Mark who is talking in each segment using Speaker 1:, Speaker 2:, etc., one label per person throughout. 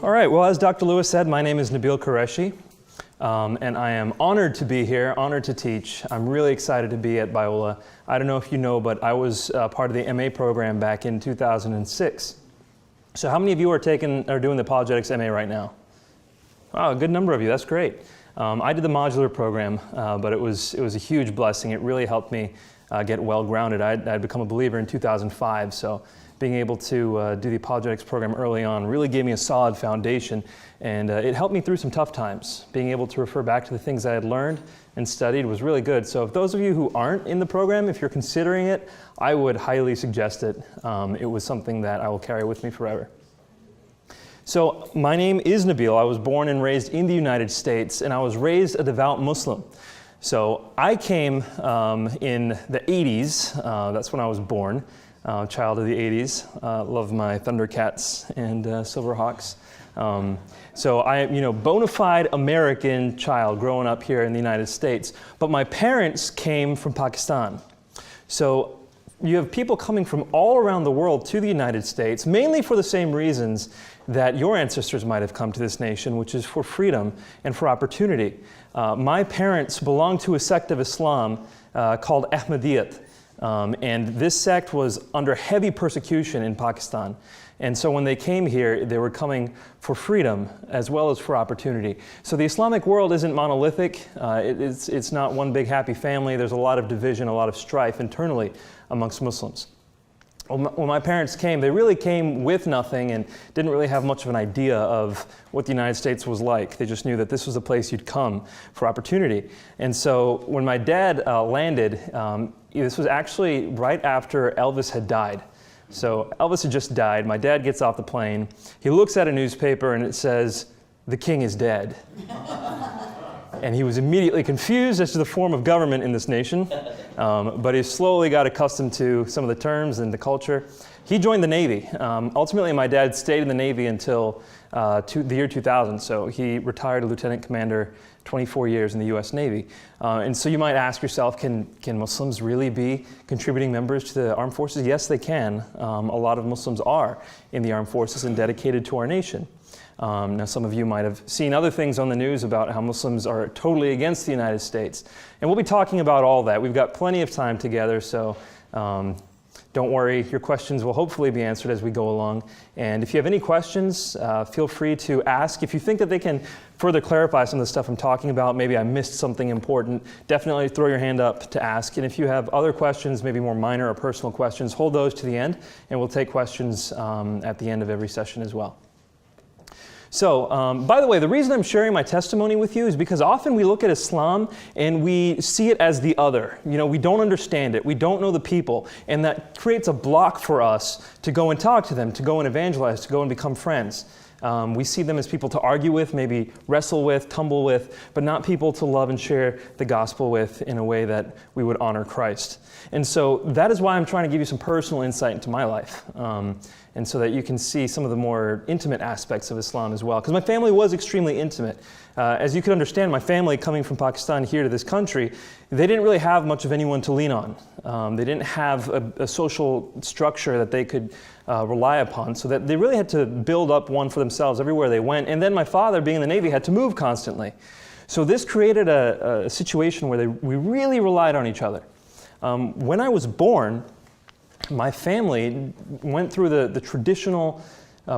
Speaker 1: All right, well, as Dr. Lewis said, my name is Nabeel Qureshi, and I am honored to be here, honored to teach. I'm really excited to be at Biola. I don't know if you know, but I was part of the MA program back in 2006. So how many of you are doing the Apologetics MA right now? Wow, a good number of you, that's great. I did the modular program, but it was a huge blessing. It really helped me get well-grounded. I'd become a believer in 2005, so being able to do the apologetics program early on really gave me a solid foundation, and it helped me through some tough times. Being able to refer back to the things I had learned and studied was really good. So if those of you who aren't in the program, if you're considering it, I would highly suggest it. It was something that I will carry with me forever. So my name is Nabeel. I was born and raised in the United States, and I was raised a devout Muslim. So I came in the 80s. That's when I was born. Child of the 80s, love my Thundercats and Silverhawks. So I am, bona fide American child growing up here in the United States. But my parents came from Pakistan. So you have people coming from all around the world to the United States, mainly for the same reasons that your ancestors might have come to this nation, which is for freedom and for opportunity. My parents belonged to a sect of Islam called Ahmadiyyat. And this sect was under heavy persecution in Pakistan. And so when they came here, they were coming for freedom as well as for opportunity. So the Islamic world isn't monolithic. It's not one big happy family. There's a lot of division, a lot of strife internally amongst Muslims. When my parents came, they really came with nothing and didn't really have much of an idea of what the United States was like. They just knew that this was the place you'd come for opportunity. And so when my dad landed, this was actually right after Elvis had died. So Elvis had just died. My dad gets off the plane. He looks at a newspaper and it says, "The king is dead." And he was immediately confused as to the form of government in this nation, but he slowly got accustomed to some of the terms and the culture. He joined the Navy. Ultimately, my dad stayed in the Navy until the year 2000, so he retired a lieutenant commander, 24 years in the U.S. Navy. And so you might ask yourself, can Muslims really be contributing members to the armed forces? Yes, they can. A lot of Muslims are in the armed forces and dedicated to our nation. Now, some of you might have seen other things on the news about how Muslims are totally against the United States. And we'll be talking about all that. We've got plenty of time together, so don't worry. Your questions will hopefully be answered as we go along. And if you have any questions, feel free to ask. If you think that they can further clarify some of the stuff I'm talking about, maybe I missed something important, definitely throw your hand up to ask. And if you have other questions, maybe more minor or personal questions, hold those to the end, and we'll take questions at the end of every session as well. So, by the way, the reason I'm sharing my testimony with you is because often we look at Islam and we see it as the other. We don't understand it. We don't know the people. And that creates a block for us to go and talk to them, to go and evangelize, to go and become friends. We see them as people to argue with, maybe wrestle with, tumble with, but not people to love and share the gospel with in a way that we would honor Christ. And so that is why I'm trying to give you some personal insight into my life. And so that you can see some of the more intimate aspects of Islam as well. Because my family was extremely intimate. As you can understand, my family coming from Pakistan here to this country, they didn't really have much of anyone to lean on. They didn't have a social structure that they could rely upon, so that they really had to build up one for themselves everywhere they went. And then my father, being in the Navy, had to move constantly. So this created a situation where we really relied on each other. When I was born, my family went through the traditional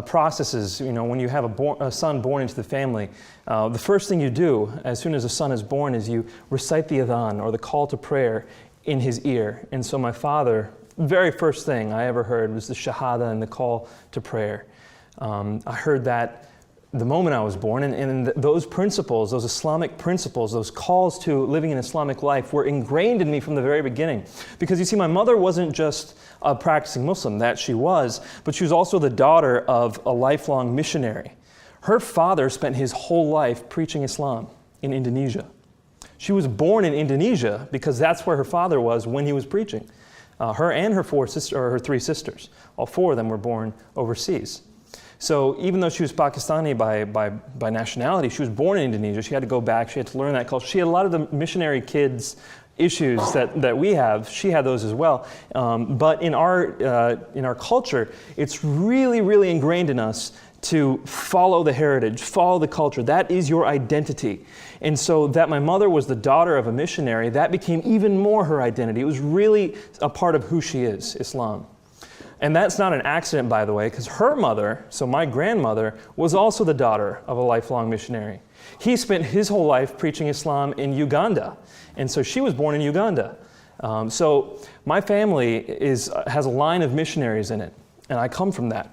Speaker 1: processes. When you have a son born into the family, the first thing you do as soon as a son is born is you recite the adhan, or the call to prayer, in his ear. And so my father, very first thing I ever heard was the shahada and the call to prayer. I heard that the moment I was born, and those principles, those Islamic principles, those calls to living an Islamic life were ingrained in me from the very beginning. Because you see, my mother wasn't just a practicing Muslim, that she was, but she was also the daughter of a lifelong missionary. Her father spent his whole life preaching Islam in Indonesia. She was born in Indonesia because that's where her father was when he was preaching. Her and her her three sisters, all four of them were born overseas. So even though she was Pakistani by nationality, she was born in Indonesia. She had to go back. She had to learn that culture. She had a lot of the missionary kids issues that we have. She had those as well. But in our culture, it's really, really ingrained in us to follow the heritage, follow the culture. That is your identity. And so that my mother was the daughter of a missionary, that became even more her identity. It was really a part of who she is, Islam. And that's not an accident, by the way, because her mother, so my grandmother, was also the daughter of a lifelong missionary. He spent his whole life preaching Islam in Uganda, and so she was born in Uganda. So my family has a line of missionaries in it, and I come from that.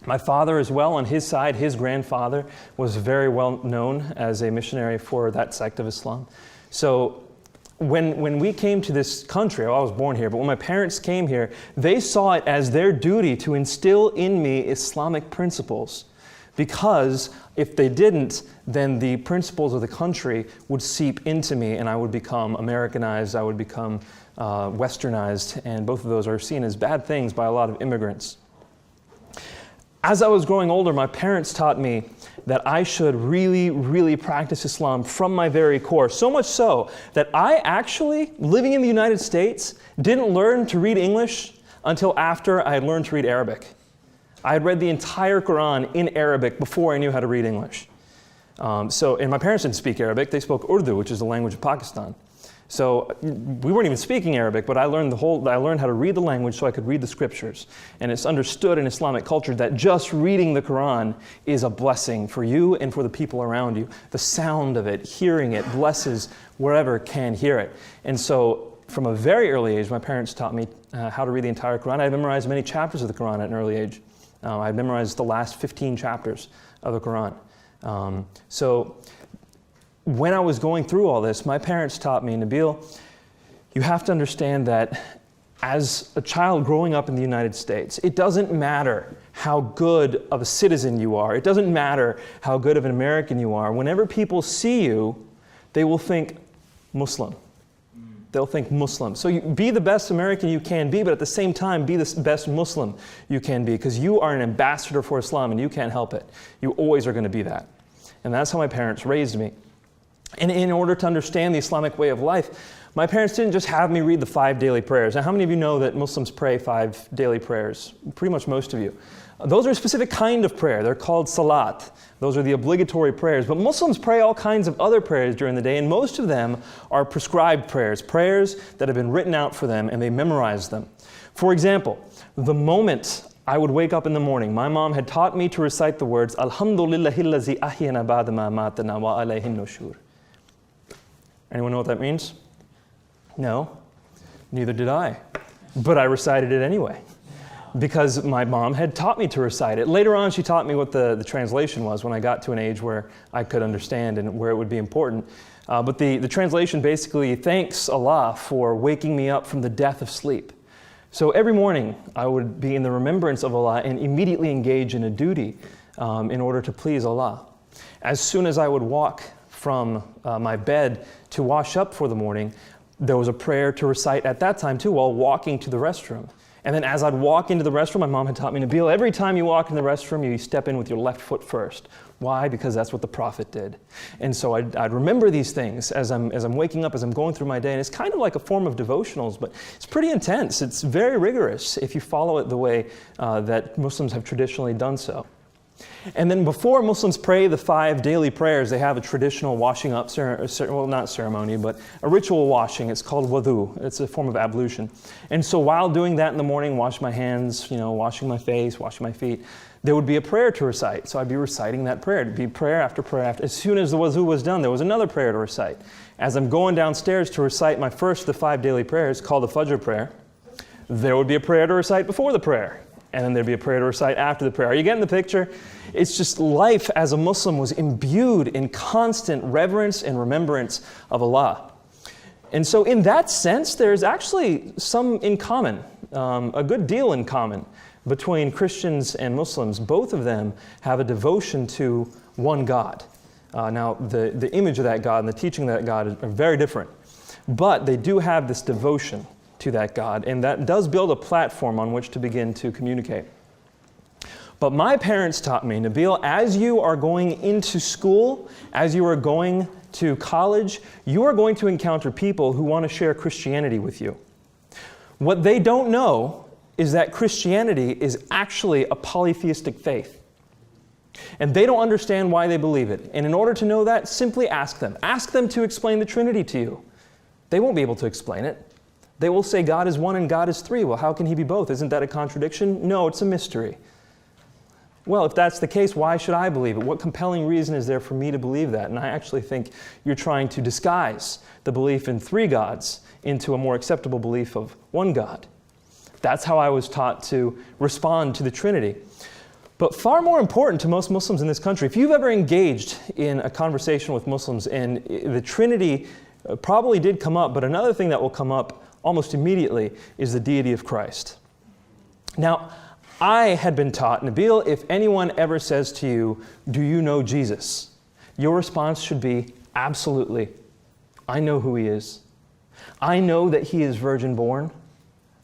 Speaker 1: My father as well, on his side, his grandfather was very well known as a missionary for that sect of Islam. So when we came to this country, I was born here, but when my parents came here, they saw it as their duty to instill in me Islamic principles. Because if they didn't, then the principles of the country would seep into me and I would become Americanized, I would become westernized, and both of those are seen as bad things by a lot of immigrants. As I was growing older, my parents taught me that I should really, really practice Islam from my very core. So much so that I actually, living in the United States, didn't learn to read English until after I had learned to read Arabic. I had read the entire Quran in Arabic before I knew how to read English. And my parents didn't speak Arabic, they spoke Urdu, which is the language of Pakistan. So we weren't even speaking Arabic, but I learned how to read the language so I could read the scriptures. And it's understood in Islamic culture that just reading the Quran is a blessing for you and for the people around you. The sound of it, hearing it, blesses wherever can hear it. And so from a very early age, my parents taught me how to read the entire Quran. I memorized many chapters of the Quran at an early age. I memorized the last 15 chapters of the Quran. So when I was going through all this, my parents taught me, Nabeel, you have to understand that as a child growing up in the United States, it doesn't matter how good of a citizen you are. It doesn't matter how good of an American you are. Whenever people see you, they will think Muslim. They'll think Muslim. So you be the best American you can be, but at the same time, be the best Muslim you can be, because you are an ambassador for Islam and you can't help it. You always are going to be that. And that's how my parents raised me. And in order to understand the Islamic way of life, my parents didn't just have me read the 5 daily prayers. Now, how many of you know that Muslims pray 5 daily prayers? Pretty much most of you. Those are a specific kind of prayer. They're called salat. Those are the obligatory prayers. But Muslims pray all kinds of other prayers during the day, and most of them are prescribed prayers, prayers that have been written out for them, and they memorize them. For example, the moment I would wake up in the morning, my mom had taught me to recite the words, Alhamdulillahillazi ahyana ba'da ma matana wa alayhin nushur. Anyone know what that means? No, neither did I. But I recited it anyway, because my mom had taught me to recite it. Later on, she taught me what the translation was when I got to an age where I could understand and where it would be important. But the translation basically thanks Allah for waking me up from the death of sleep. So every morning, I would be in the remembrance of Allah and immediately engage in a duty in order to please Allah. As soon as I would walk from my bed to wash up for the morning, there was a prayer to recite at that time too while walking to the restroom. And then as I'd walk into the restroom, my mom had taught me, Nabeel, every time you walk in the restroom, you step in with your left foot first. Why? Because that's what the Prophet did. And so I'd remember these things as I'm waking up, as I'm going through my day. And it's kind of like a form of devotionals, but it's pretty intense. It's very rigorous if you follow it the way that Muslims have traditionally done so. And then before Muslims pray the 5 daily prayers, they have a traditional washing up, well, not ceremony, but a ritual washing. It's called wudu. It's a form of ablution. And so while doing that in the morning, wash my hands, washing my face, washing my feet, there would be a prayer to recite. So I'd be reciting that prayer. It'd be prayer after prayer after. As soon as the wudu was done, there was another prayer to recite. As I'm going downstairs to recite my first of the 5 daily prayers, called the Fajr prayer, there would be a prayer to recite before the prayer. And then there'd be a prayer to recite after the prayer. Are you getting the picture? It's just life as a Muslim was imbued in constant reverence and remembrance of Allah. And so in that sense, there's actually some in common, a good deal in common between Christians and Muslims. Both of them have a devotion to one God. Now, the image of that God and the teaching of that God are very different. But they do have this devotion to that God, and that does build a platform on which to begin to communicate. But my parents taught me, Nabeel, as you are going into school, as you are going to college, you are going to encounter people who want to share Christianity with you. What they don't know is that Christianity is actually a polytheistic faith. And they don't understand why they believe it. And in order to know that, simply ask them. Ask them to explain the Trinity to you. They won't be able to explain it. They will say God is one and God is three. Well, how can he be both? Isn't that a contradiction? No, it's a mystery. Well, if that's the case, why should I believe it? What compelling reason is there for me to believe that? And I actually think you're trying to disguise the belief in three gods into a more acceptable belief of one God. That's how I was taught to respond to the Trinity. But far more important to most Muslims in this country, if you've ever engaged in a conversation with Muslims and the Trinity probably did come up, but another thing that will come up almost immediately is the deity of Christ. Now, I had been taught, Nabeel, if anyone ever says to you, do you know Jesus? Your response should be, absolutely. I know who he is. I know that he is virgin born.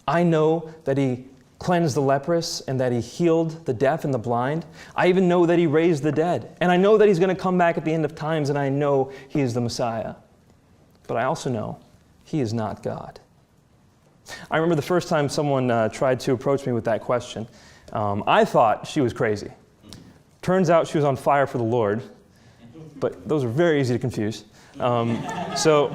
Speaker 1: I know that he cleansed the leprous and that he healed the deaf and the blind. I even know that he raised the dead. And I know that he's going to come back at the end of times, and I know he is the Messiah. But I also know he is not God. I remember the first time someone tried to approach me with that question. I thought she was crazy. Turns out she was on fire for the Lord, but those are very easy to confuse. So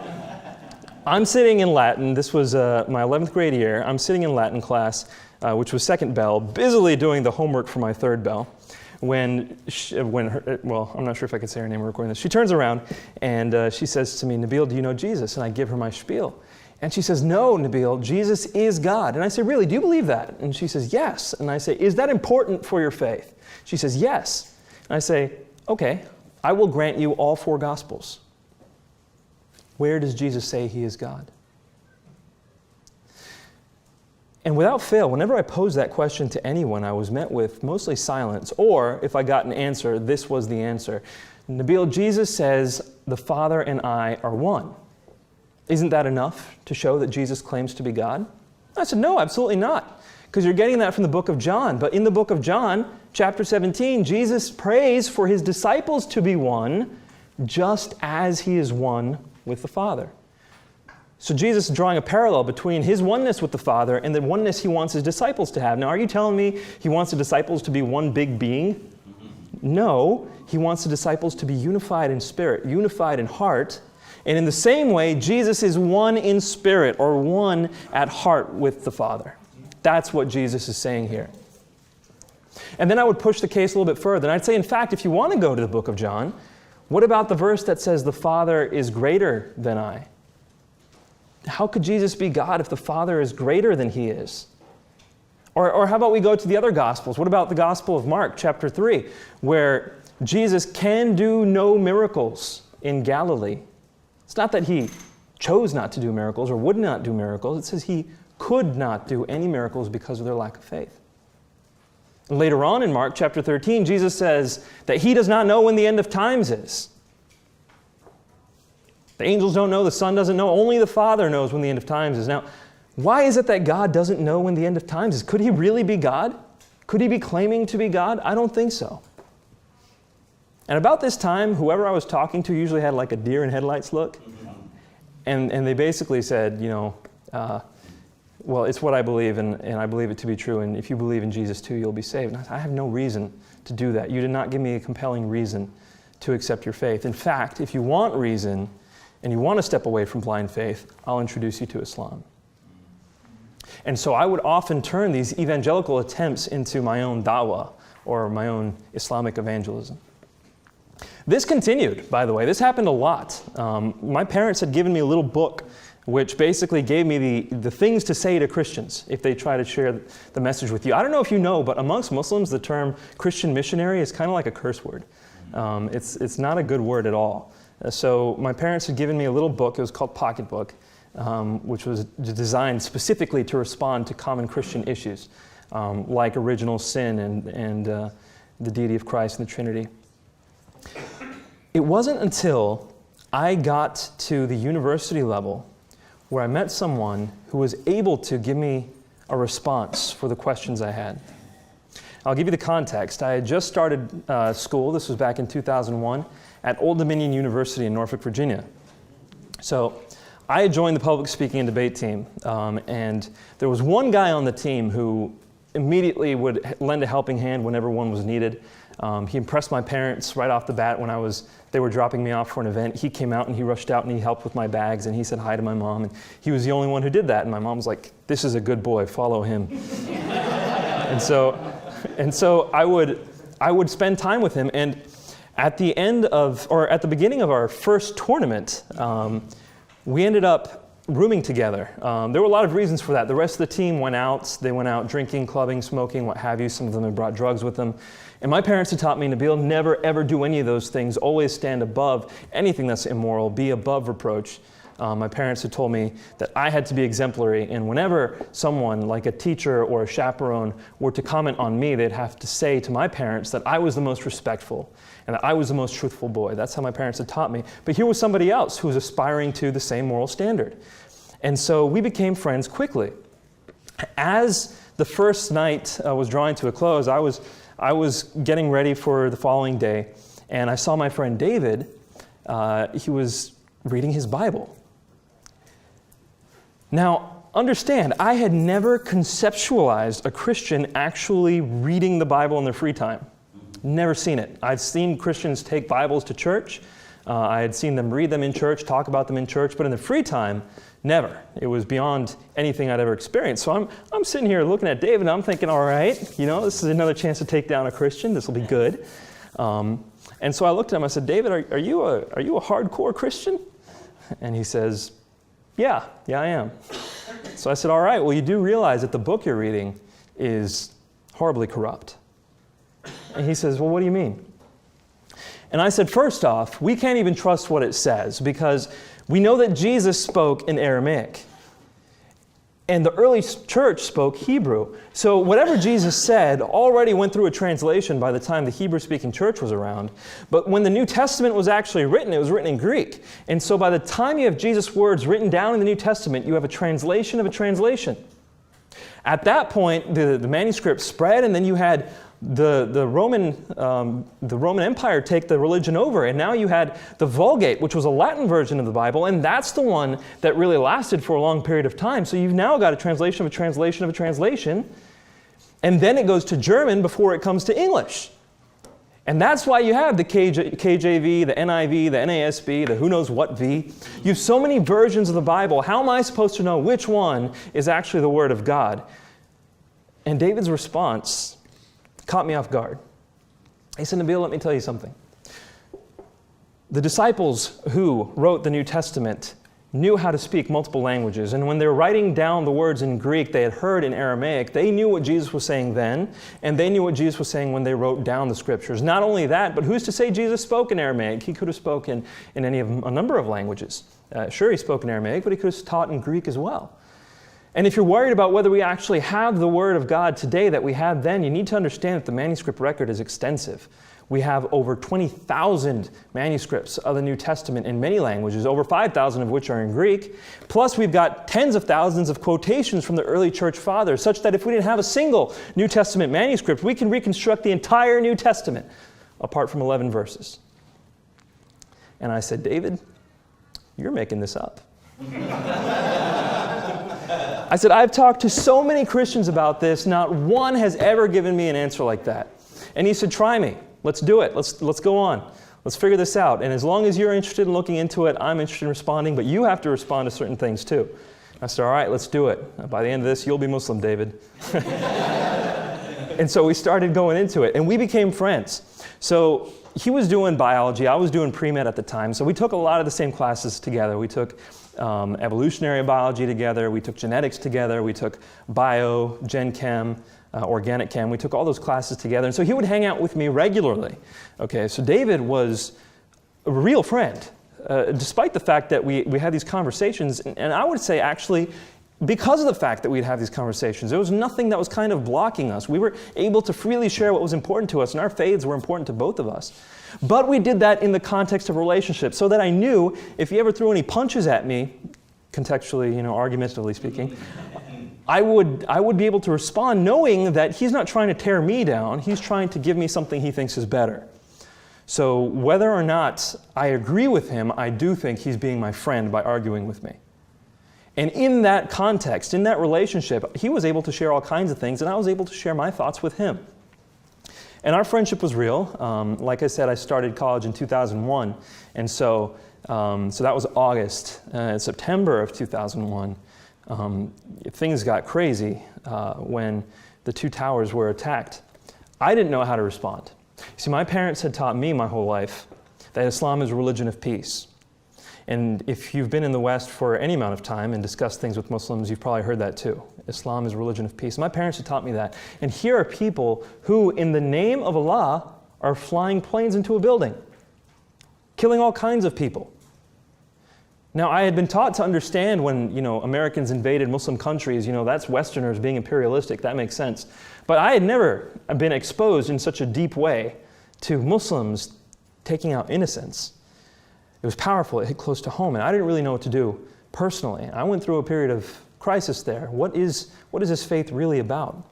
Speaker 1: I'm sitting in Latin. This was my 11th grade year. I'm sitting in Latin class, which was second bell, busily doing the homework for my third bell. I'm not sure if I can say her name or recording this. She turns around and she says to me, Nabeel, do you know Jesus? And I give her my spiel. And she says, no, Nabeel, Jesus is God. And I say, really, do you believe that? And she says, yes. And I say, is that important for your faith? She says, yes. And I say, okay, I will grant you all four Gospels. Where does Jesus say he is God? And without fail, whenever I posed that question to anyone, I was met with mostly silence, or if I got an answer, this was the answer. Nabeel, Jesus says, the Father and I are one. Isn't that enough to show that Jesus claims to be God? I said, no, absolutely not, because you're getting that from the book of John. But in the book of John, chapter 17, Jesus prays for his disciples to be one, just as he is one with the Father. So Jesus is drawing a parallel between his oneness with the Father and the oneness he wants his disciples to have. Now, are you telling me he wants the disciples to be one big being? No, he wants the disciples to be unified in spirit, unified in heart. And in the same way, Jesus is one in spirit, or one at heart with the Father. That's what Jesus is saying here. And then I would push the case a little bit further. And I'd say, in fact, if you want to go to the book of John, what about the verse that says the Father is greater than I? How could Jesus be God if the Father is greater than he is? Or how about we go to the other Gospels? What about the Gospel of Mark, chapter 3, where Jesus can do no miracles in Galilee? It's not that he chose not to do miracles or would not do miracles. It says he could not do any miracles because of their lack of faith. And later on in Mark chapter 13, Jesus says that he does not know when the end of times is. The angels don't know, the Son doesn't know, only the Father knows when the end of times is. Now, why is it that God doesn't know when the end of times is? Could he really be God? Could he be claiming to be God? I don't think so. And about this time, whoever I was talking to usually had like a deer in headlights look. And they basically said, well, it's what I believe, and I believe it to be true, and if you believe in Jesus too, you'll be saved. And I have no reason to do that. You did not give me a compelling reason to accept your faith. In fact, if you want reason, and you want to step away from blind faith, I'll introduce you to Islam. And so I would often turn these evangelical attempts into my own da'wah, or my own Islamic evangelism. This continued, by the way. This happened a lot. My parents had given me a little book which basically gave me the things to say to Christians if they try to share the message with you. I don't know if you know, but amongst Muslims, the term Christian missionary is kind of like a curse word. It's not a good word at all. So my parents had given me a little book. It was called Pocketbook, which was designed specifically to respond to common Christian issues, like original sin and the deity of Christ and the Trinity. It wasn't until I got to the university level where I met someone who was able to give me a response for the questions I had. I'll give you the context. I had just started school, this was back in 2001, at Old Dominion University in Norfolk, Virginia. So I had joined the public speaking and debate team, and there was one guy on the team who immediately would lend a helping hand whenever one was needed. He impressed my parents right off the bat when they were dropping me off for an event. He came out and he rushed out and he helped with my bags and he said hi to my mom, and he was the only one who did that. And my mom was like, "This is a good boy, follow him." and so I would spend time with him, and at the beginning of our first tournament, we ended up rooming together. There were a lot of reasons for that. The rest of the team went out. They went out drinking, clubbing, smoking, what have you. Some of them had brought drugs with them. And my parents had taught me, Nabeel, never ever do any of those things. Always stand above anything that's immoral. Be above reproach. My parents had told me that I had to be exemplary, and whenever someone like a teacher or a chaperone were to comment on me, they'd have to say to my parents that I was the most respectful and that I was the most truthful boy. That's how my parents had taught me. But here was somebody else who was aspiring to the same moral standard. And so we became friends quickly. As the first night was drawing to a close, I was getting ready for the following day, and I saw my friend David. He was reading his Bible. Now, understand, I had never conceptualized a Christian actually reading the Bible in their free time. Never seen it. I've seen Christians take Bibles to church. I had seen them read them in church, talk about them in church, but in the free time, never. It was beyond anything I'd ever experienced. So I'm sitting here looking at David, and I'm thinking, all right, this is another chance to take down a Christian. This will be good. And so I looked at him. I said, "David, are you a hardcore Christian?" And he says, Yeah, I am. So I said, "All right, well, you do realize that the book you're reading is horribly corrupt." And he says, "Well, what do you mean?" And I said, "First off, we can't even trust what it says because we know that Jesus spoke in Aramaic. And the early church spoke Hebrew. So whatever Jesus said already went through a translation by the time the Hebrew-speaking church was around. But when the New Testament was actually written, it was written in Greek. And so by the time you have Jesus' words written down in the New Testament, you have a translation of a translation. At that point, the manuscript spread, and then you had the Roman Empire take the religion over, and now you had the Vulgate, which was a Latin version of the Bible, and that's the one that really lasted for a long period of time. So you've now got a translation of a translation of a translation, and then it goes to German before it comes to English. And that's why you have the KJV, the NIV, the NASB, the who knows what V. You have so many versions of the Bible. How am I supposed to know which one is actually the Word of God? And David's response caught me off guard. He said, "Nabeel, let me tell you something. The disciples who wrote the New Testament knew how to speak multiple languages, and when they were writing down the words in Greek they had heard in Aramaic, they knew what Jesus was saying then, and they knew what Jesus was saying when they wrote down the Scriptures. Not only that, but who's to say Jesus spoke in Aramaic? He could have spoken in a number of languages. Sure, he spoke in Aramaic, but he could have taught in Greek as well. And if you're worried about whether we actually have the Word of God today that we had then, you need to understand that the manuscript record is extensive. We have over 20,000 manuscripts of the New Testament in many languages, over 5,000 of which are in Greek. Plus, we've got tens of thousands of quotations from the early church fathers, such that if we didn't have a single New Testament manuscript, we can reconstruct the entire New Testament, apart from 11 verses." And I said, "David, you're making this up." I said, "I've talked to so many Christians about this, not one has ever given me an answer like that." And he said, "Try me. Let's do it. Let's go on. Let's figure this out. And as long as you're interested in looking into it, I'm interested in responding, but you have to respond to certain things too." I said, "All right, let's do it. By the end of this, you'll be Muslim, David." And so we started going into it, and we became friends. So he was doing biology, I was doing pre-med at the time, so we took a lot of the same classes together. We took evolutionary biology together, we took genetics together, we took bio, gen chem, organic chem. We took all those classes together, and so he would hang out with me regularly. Okay, so David was a real friend, despite the fact that we had these conversations, and I would say actually, because of the fact that we'd have these conversations, there was nothing that was kind of blocking us. We were able to freely share what was important to us, and our faiths were important to both of us. But we did that in the context of relationships, so that I knew if he ever threw any punches at me, contextually, argumentatively speaking, I would be able to respond knowing that he's not trying to tear me down, he's trying to give me something he thinks is better. So whether or not I agree with him, I do think he's being my friend by arguing with me. And in that context, in that relationship, he was able to share all kinds of things, and I was able to share my thoughts with him. And our friendship was real. Like I said, I started college in 2001, and so that was August. September of 2001, things got crazy when the two towers were attacked. I didn't know how to respond. See, my parents had taught me my whole life that Islam is a religion of peace. And if you've been in the West for any amount of time and discussed things with Muslims, you've probably heard that too. Islam is a religion of peace. My parents had taught me that. And here are people who, in the name of Allah, are flying planes into a building, killing all kinds of people. Now, I had been taught to understand when, Americans invaded Muslim countries, that's Westerners being imperialistic, that makes sense. But I had never been exposed in such a deep way to Muslims taking out innocents. It was powerful, it hit close to home, and I didn't really know what to do personally. I went through a period of crisis there. What is this faith really about?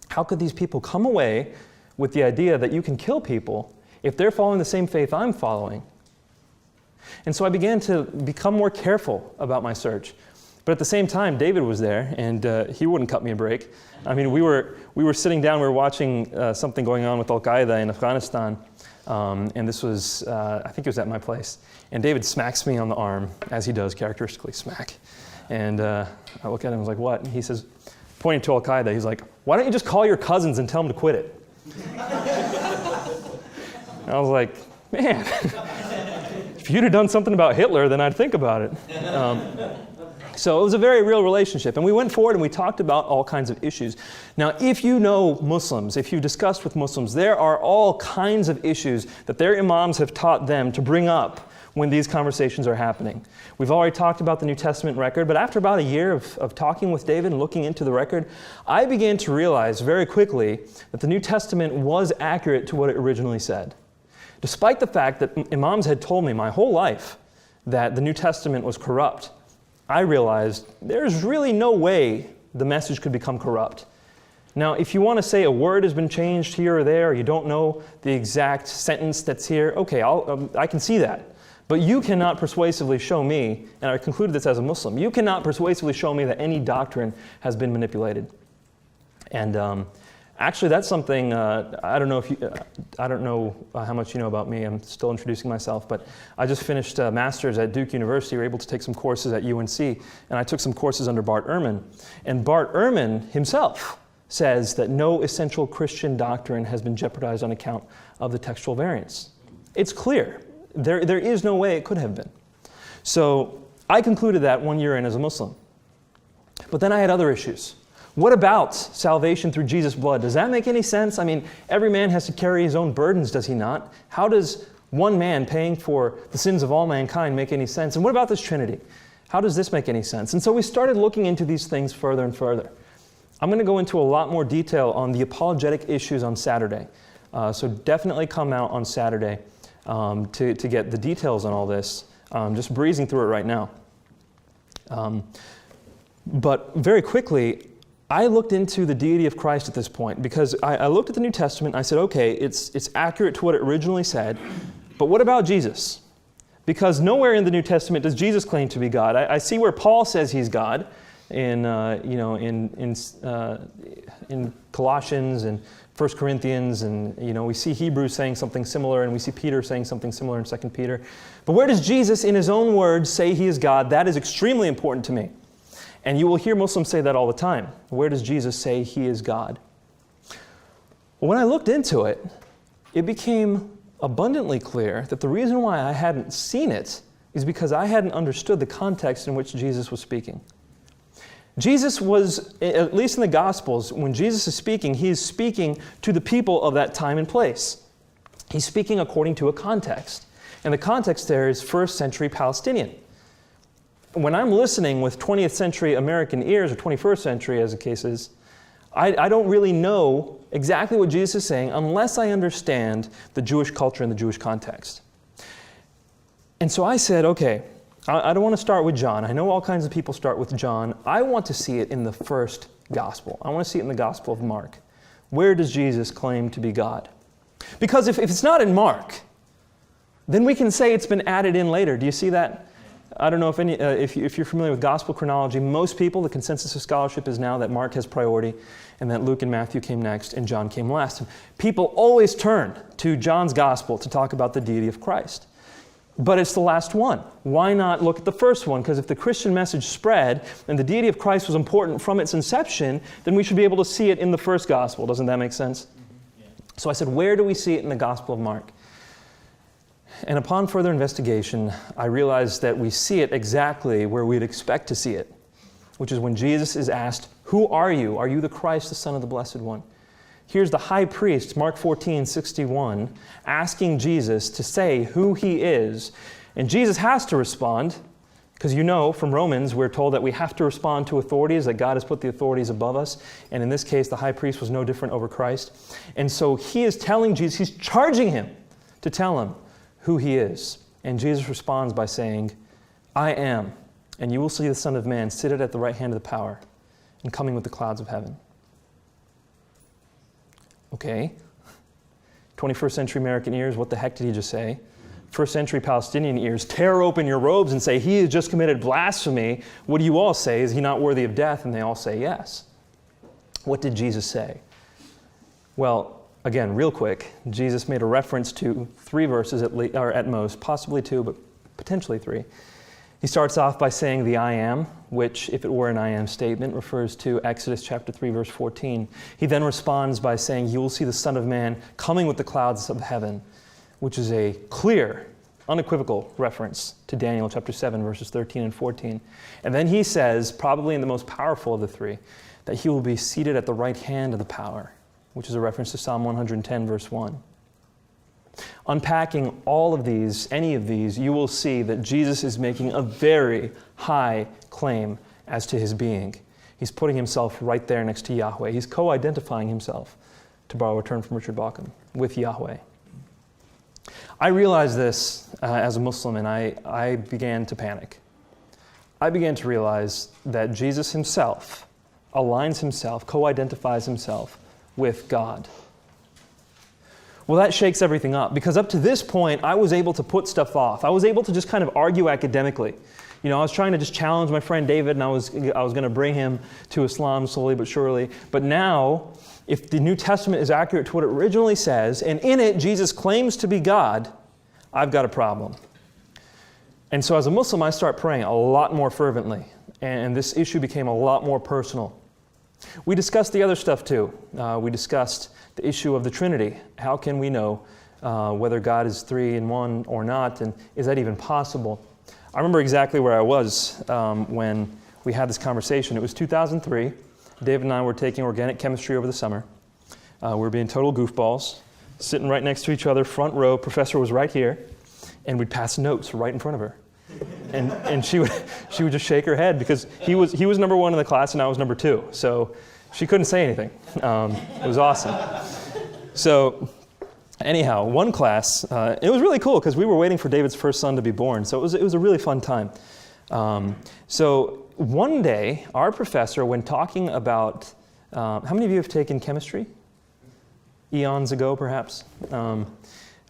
Speaker 1: How could these people come away with the idea that you can kill people if they're following the same faith I'm following? And so I began to become more careful about my search. But at the same time, David was there, and he wouldn't cut me a break. I mean, we were sitting down, we were watching something going on with Al-Qaeda in Afghanistan, and this was, I think it was at my place. And David smacks me on the arm, as he does, characteristically smack. And I look at him and I was like, what? And he says, pointing to Al-Qaeda, he's like, why don't you just call your cousins and tell them to quit it? And I was like, man, if you'd have done something about Hitler, then I'd think about it. So it was a very real relationship. And we went forward and we talked about all kinds of issues. Now, if you know Muslims, if you discussed with Muslims, there are all kinds of issues that their imams have taught them to bring up when these conversations are happening. We've already talked about the New Testament record, but after about a year of talking with David and looking into the record, I began to realize very quickly that the New Testament was accurate to what it originally said. Despite the fact that imams had told me my whole life that the New Testament was corrupt, I realized there's really no way the message could become corrupt. Now, if you want to say a word has been changed here or there, or you don't know the exact sentence that's here, okay, I can see that. But you cannot persuasively show me, and I concluded this as a Muslim, you cannot persuasively show me that any doctrine has been manipulated. And actually, that's something, I don't know how much you know about me. I'm still introducing myself, but I just finished a master's at Duke University. We were able to take some courses at UNC, and I took some courses under Bart Ehrman. And Bart Ehrman himself says that no essential Christian doctrine has been jeopardized on account of the textual variants. It's clear. There is no way it could have been. So I concluded that 1 year in as a Muslim. But then I had other issues. What about salvation through Jesus' blood? Does that make any sense? I mean, every man has to carry his own burdens, does he not? How does one man paying for the sins of all mankind make any sense? And what about this Trinity? How does this make any sense? And so we started looking into these things further and further. I'm going to go into a lot more detail on the apologetic issues on Saturday. So definitely come out on Saturday to get the details on all this. Just breezing through it right now. But very quickly, I looked into the deity of Christ at this point because I looked at the New Testament and I said, okay, it's accurate to what it originally said, but what about Jesus? Because nowhere in the New Testament does Jesus claim to be God. I see where Paul says he's God in Colossians and 1 Corinthians, and we see Hebrews saying something similar, and we see Peter saying something similar in 2 Peter. But where does Jesus, in his own words, say he is God? That is extremely important to me. And you will hear Muslims say that all the time. Where does Jesus say he is God? Well, when I looked into it, it became abundantly clear that the reason why I hadn't seen it is because I hadn't understood the context in which Jesus was speaking. Jesus was, at least in the Gospels, when Jesus is speaking, he is speaking to the people of that time and place. He's speaking according to a context. And the context there is first century Palestinian. When I'm listening with 20th century American ears, or 21st century as the case is, I don't really know exactly what Jesus is saying unless I understand the Jewish culture and the Jewish context. And so I said, okay, I don't want to start with John. I know all kinds of people start with John. I want to see it in the first gospel. I want to see it in the Gospel of Mark. Where does Jesus claim to be God? Because if it's not in Mark, then we can say it's been added in later. Do you see that? I don't know if you're familiar with gospel chronology. Most people, the consensus of scholarship is now that Mark has priority and that Luke and Matthew came next and John came last. And people always turn to John's gospel to talk about the deity of Christ. But it's the last one. Why not look at the first one? Because if the Christian message spread and the deity of Christ was important from its inception, then we should be able to see it in the first gospel. Doesn't that make sense? Mm-hmm. Yeah. So I said, where do we see it in the Gospel of Mark? And upon further investigation, I realized that we see it exactly where we'd expect to see it, which is when Jesus is asked, "Who are you? Are you the Christ, the Son of the Blessed One?" Here's the high priest, Mark 14:61, asking Jesus to say who he is. And Jesus has to respond, because you know from Romans we're told that we have to respond to authorities, that God has put the authorities above us. And in this case, the high priest was no different over Christ. And so he is telling Jesus, he's charging him to tell him who he is. And Jesus responds by saying, "I am, and you will see the Son of Man seated at the right hand of the power and coming with the clouds of heaven." Okay. 21st century American ears, what the heck did he just say? First century Palestinian ears, tear open your robes and say, "He has just committed blasphemy. What do you all say? Is he not worthy of death?" And they all say yes. What did Jesus say? Well, again, real quick, Jesus made a reference to 3 verses or at most, possibly 2, but potentially 3. He starts off by saying the "I am," which, if it were an "I am" statement, refers to Exodus chapter 3, verse 14. He then responds by saying, "You will see the Son of Man coming with the clouds of heaven," which is a clear, unequivocal reference to Daniel chapter 7, verses 13 and 14. And then he says, probably in the most powerful of the 3, that he will be seated at the right hand of the power, which is a reference to Psalm 110, verse 1. Unpacking all of these, any of these, you will see that Jesus is making a very high claim as to his being. He's putting himself right there next to Yahweh. He's co-identifying himself, to borrow a term from Richard Bauckham, with Yahweh. I realized this as a Muslim, and I began to panic. I began to realize that Jesus himself aligns himself, co-identifies himself with God. Well, that shakes everything up, because up to this point, I was able to put stuff off. I was able to just kind of argue academically. You know, I was trying to just challenge my friend David, and I was going to bring him to Islam slowly but surely. But now, if the New Testament is accurate to what it originally says, and in it Jesus claims to be God, I've got a problem. And so as a Muslim, I start praying a lot more fervently, and this issue became a lot more personal. We discussed the other stuff too. We discussed the issue of the Trinity. How can we know whether God is 3 in 1 or not, and is that even possible? I remember exactly where I was when we had this conversation. It was 2003. David and I were taking organic chemistry over the summer. We were being total goofballs, sitting right next to each other, front row. Professor was right here, and we'd pass notes right in front of her. And she would just shake her head, because he was number 1 in the class and I was number 2. So she couldn't say anything. It was awesome. So anyhow, one class, it was really cool because we were waiting for David's first son to be born. So it was a really fun time. So one day, our professor, when talking about, how many of you have taken chemistry? Eons ago, perhaps?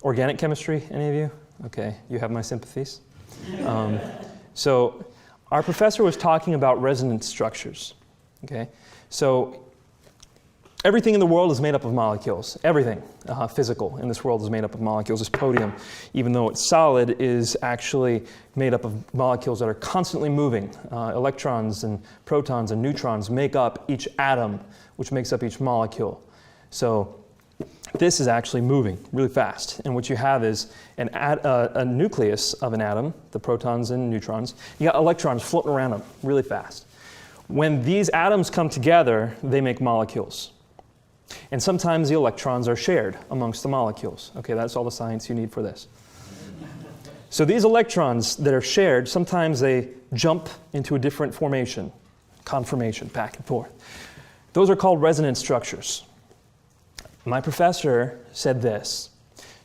Speaker 1: Organic chemistry, any of you? Okay, you have my sympathies. So our professor was talking about resonance structures. Okay, so everything in the world is made up of molecules. Everything physical in this world is made up of molecules. This podium, even though it's solid, is actually made up of molecules that are constantly moving. Electrons and protons and neutrons make up each atom, which makes up each molecule. So this is actually moving really fast. And what you have is a nucleus of an atom, the protons and neutrons. You got electrons floating around them really fast. When these atoms come together, they make molecules. And sometimes the electrons are shared amongst the molecules. Okay, that's all the science you need for this. So these electrons that are shared, sometimes they jump into a different formation, conformation, back and forth. Those are called resonance structures. My professor said this.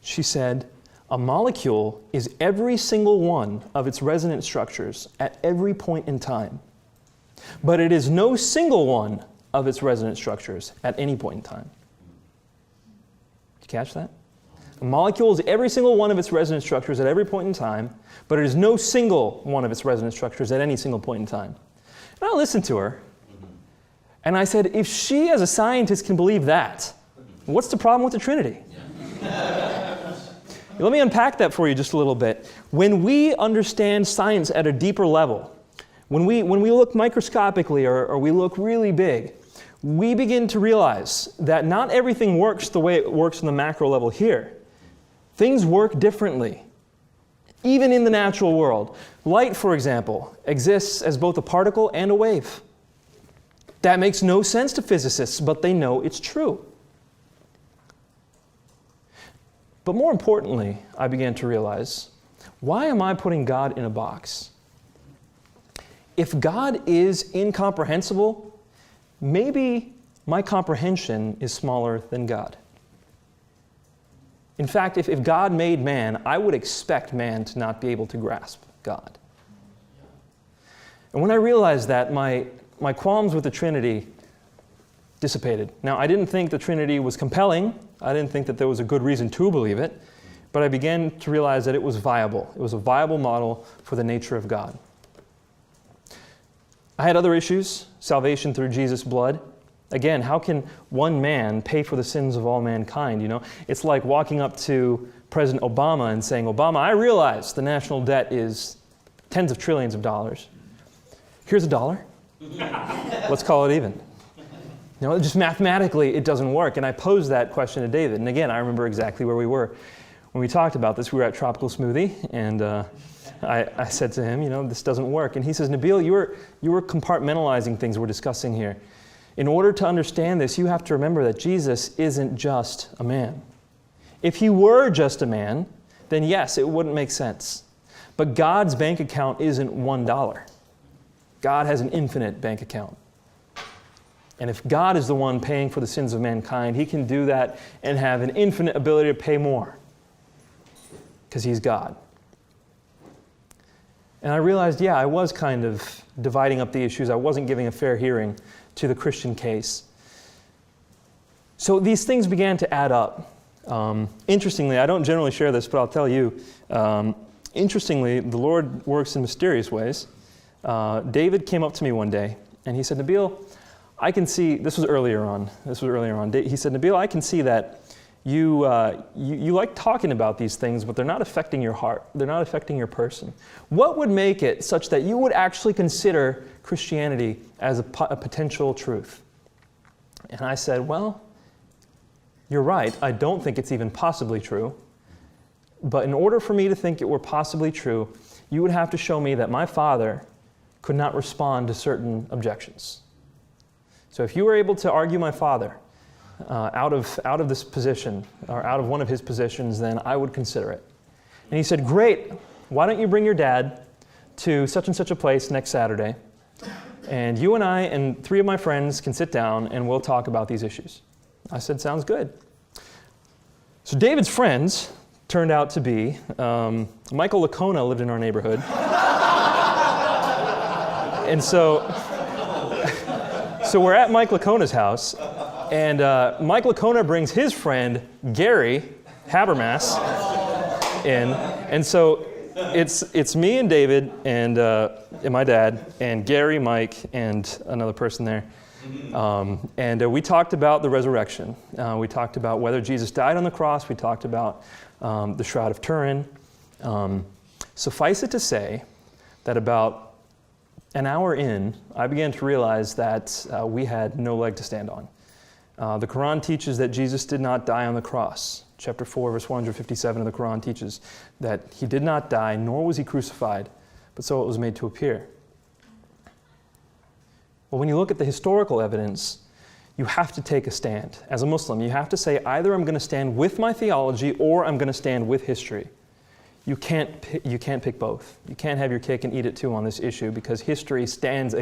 Speaker 1: She said, A molecule is every single one of its resonance structures at every point in time. But it is no single one of its resonance structures at any point in time. Did you catch that? A molecule is every single one of its resonance structures at every point in time, but it is no single one of its resonance structures at any single point in time. And I listened to her, and I said, if she as a scientist can believe that, what's the problem with the Trinity? Let me unpack that for you just a little bit. When we understand science at a deeper level, when we look microscopically or we look really big, we begin to realize that not everything works the way it works on the macro level here. Things work differently, even in the natural world. Light, for example, exists as both a particle and a wave. That makes no sense to physicists, but they know it's true. But more importantly, I began to realize, why am I putting God in a box? If God is incomprehensible, maybe my comprehension is smaller than God. In fact, if God made man, I would expect man to not be able to grasp God. And when I realized that, my qualms with the Trinity dissipated. Now, I didn't think the Trinity was compelling. I didn't think that there was a good reason to believe it. But I began to realize that it was viable. It was a viable model for the nature of God. I had other issues. Salvation through Jesus' blood. Again, how can one man pay for the sins of all mankind? You know, it's like walking up to President Obama and saying, Obama, I realize the national debt is tens of trillions of dollars. Here's $1. Let's call it even. You know, just mathematically, it doesn't work. And I posed that question to David. And again, I remember exactly where we were. When we talked about this, we were at Tropical Smoothie, and I said to him, you know, this doesn't work. And he says, Nabeel, you were compartmentalizing things we're discussing here. In order to understand this, you have to remember that Jesus isn't just a man. If he were just a man, then yes, it wouldn't make sense. But God's bank account isn't $1. God has an infinite bank account. And if God is the one paying for the sins of mankind, he can do that and have an infinite ability to pay more. Because he's God. And I realized, yeah, I was kind of dividing up the issues. I wasn't giving a fair hearing to the Christian case. So these things began to add up. Interestingly, I don't generally share this, but I'll tell you. Interestingly, the Lord works in mysterious ways. David came up to me one day, and he said, Nabeel, I can see, this was earlier on. He said, Nabeel, I can see that you like talking about these things, but they're not affecting your heart. They're not affecting your person. What would make it such that you would actually consider Christianity as a potential truth? And I said, well, you're right. I don't think it's even possibly true. But in order for me to think it were possibly true, you would have to show me that my father could not respond to certain objections. So if you were able to argue my father out of this position, or out of one of his positions, then I would consider it. And he said, great, why don't you bring your dad to such and such a place next Saturday, and you and I and 3 of my friends can sit down and we'll talk about these issues. I said, sounds good. So David's friends turned out to be, Michael Lacona lived in our neighborhood. And so we're at Mike Lacona's house, and Mike Lacona brings his friend, Gary Habermas, in. And so it's me and David and my dad and Gary, Mike, and another person there. And we talked about the resurrection. We talked about whether Jesus died on the cross. We talked about the Shroud of Turin. Suffice it to say that about an hour in, I began to realize that we had no leg to stand on. The Quran teaches that Jesus did not die on the cross. Chapter 4, verse 157 of the Quran teaches that he did not die, nor was he crucified, but so it was made to appear. Well, when you look at the historical evidence, you have to take a stand. As a Muslim, you have to say, either I'm going to stand with my theology or I'm going to stand with history. You can't pick both. You can't have your cake and eat it too on this issue, because history stands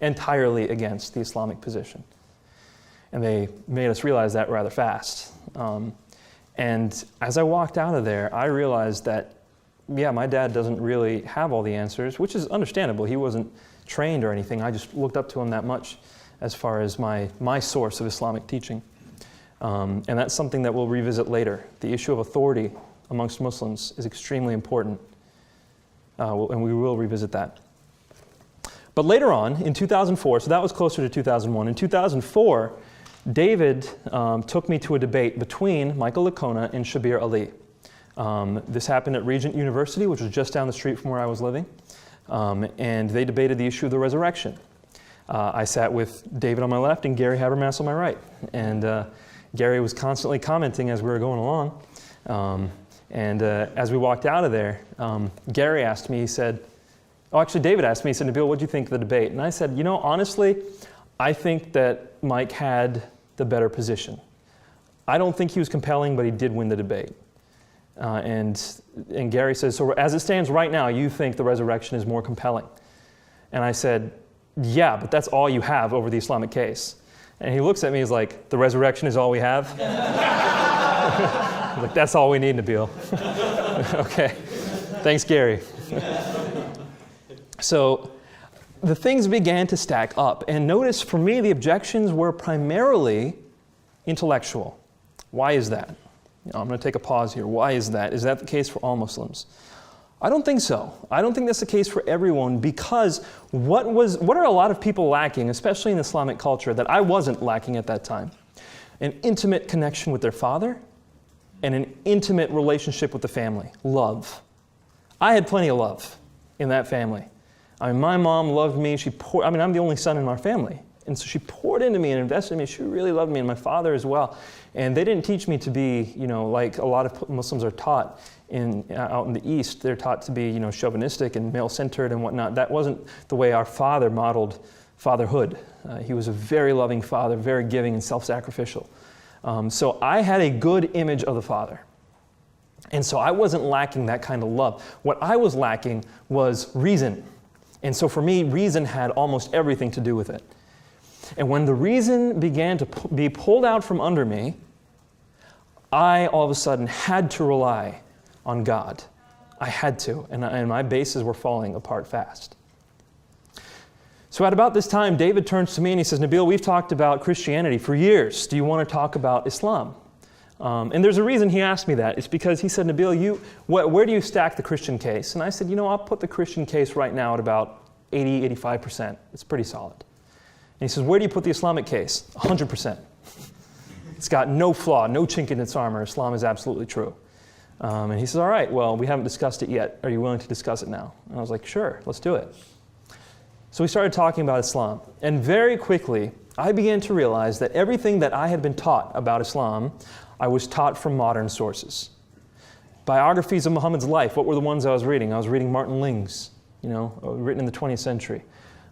Speaker 1: entirely against the Islamic position. And they made us realize that rather fast. And as I walked out of there, I realized that, yeah, my dad doesn't really have all the answers, which is understandable. He wasn't trained or anything. I just looked up to him that much as far as my source of Islamic teaching. And that's something that we'll revisit later. The issue of authority amongst Muslims is extremely important, and we will revisit that. But later on, in 2004, so that was closer to 2001, in 2004, David took me to a debate between Michael Licona and Shabir Ali. This happened at Regent University, which was just down the street from where I was living, and they debated the issue of the resurrection. I sat with David on my left and Gary Habermas on my right, and Gary was constantly commenting as we were going along, and as we walked out of there, Gary asked me, he said, David asked me, he said, Nabeel, what do you think of the debate? And I said, honestly, I think that Mike had the better position. I don't think he was compelling, but he did win the debate. And Gary says, so as it stands right now, you think the resurrection is more compelling? And I said, yeah, but that's all you have over the Islamic case. And he looks at me, he's like, the resurrection is all we have? I'm like, that's all we need, Nabeel. Okay, thanks, Gary. So the things began to stack up. And notice, for me, the objections were primarily intellectual. Why is that? I'm going to take a pause here. Why is that? Is that the case for all Muslims? I don't think so. I don't think that's the case for everyone, because what are a lot of people lacking, especially in Islamic culture, that I wasn't lacking at that time? An intimate connection with their father and an intimate relationship with the family. Love. I had plenty of love in that family. I mean, my mom loved me. I'm the only son in our family. And so she poured into me and invested in me. She really loved me, and my father as well. And they didn't teach me to be, like a lot of Muslims are taught out in the East. They're taught to be, chauvinistic and male-centered and whatnot. That wasn't the way our father modeled fatherhood. He was a very loving father, very giving and self-sacrificial. So I had a good image of the father. And so I wasn't lacking that kind of love. What I was lacking was reason. And so for me, reason had almost everything to do with it. And when the reason began to be pulled out from under me, I all of a sudden had to rely on God. I had to, and my bases were falling apart fast. So at about this time, David turns to me and he says, Nabeel, we've talked about Christianity for years. Do you want to talk about Islam? And there's a reason he asked me that. It's because he said, Nabeel, where do you stack the Christian case? And I said, I'll put the Christian case right now at about 80, 85%. It's pretty solid. And he says, where do you put the Islamic case? 100%. It's got no flaw, no chink in its armor. Islam is absolutely true. And he says, all right, well, we haven't discussed it yet. Are you willing to discuss it now? And I was like, sure, let's do it. So we started talking about Islam. And very quickly, I began to realize that everything that I had been taught about Islam, I was taught from modern sources. Biographies of Muhammad's life, what were the ones I was reading? I was reading Martin Ling's, written in the 20th century.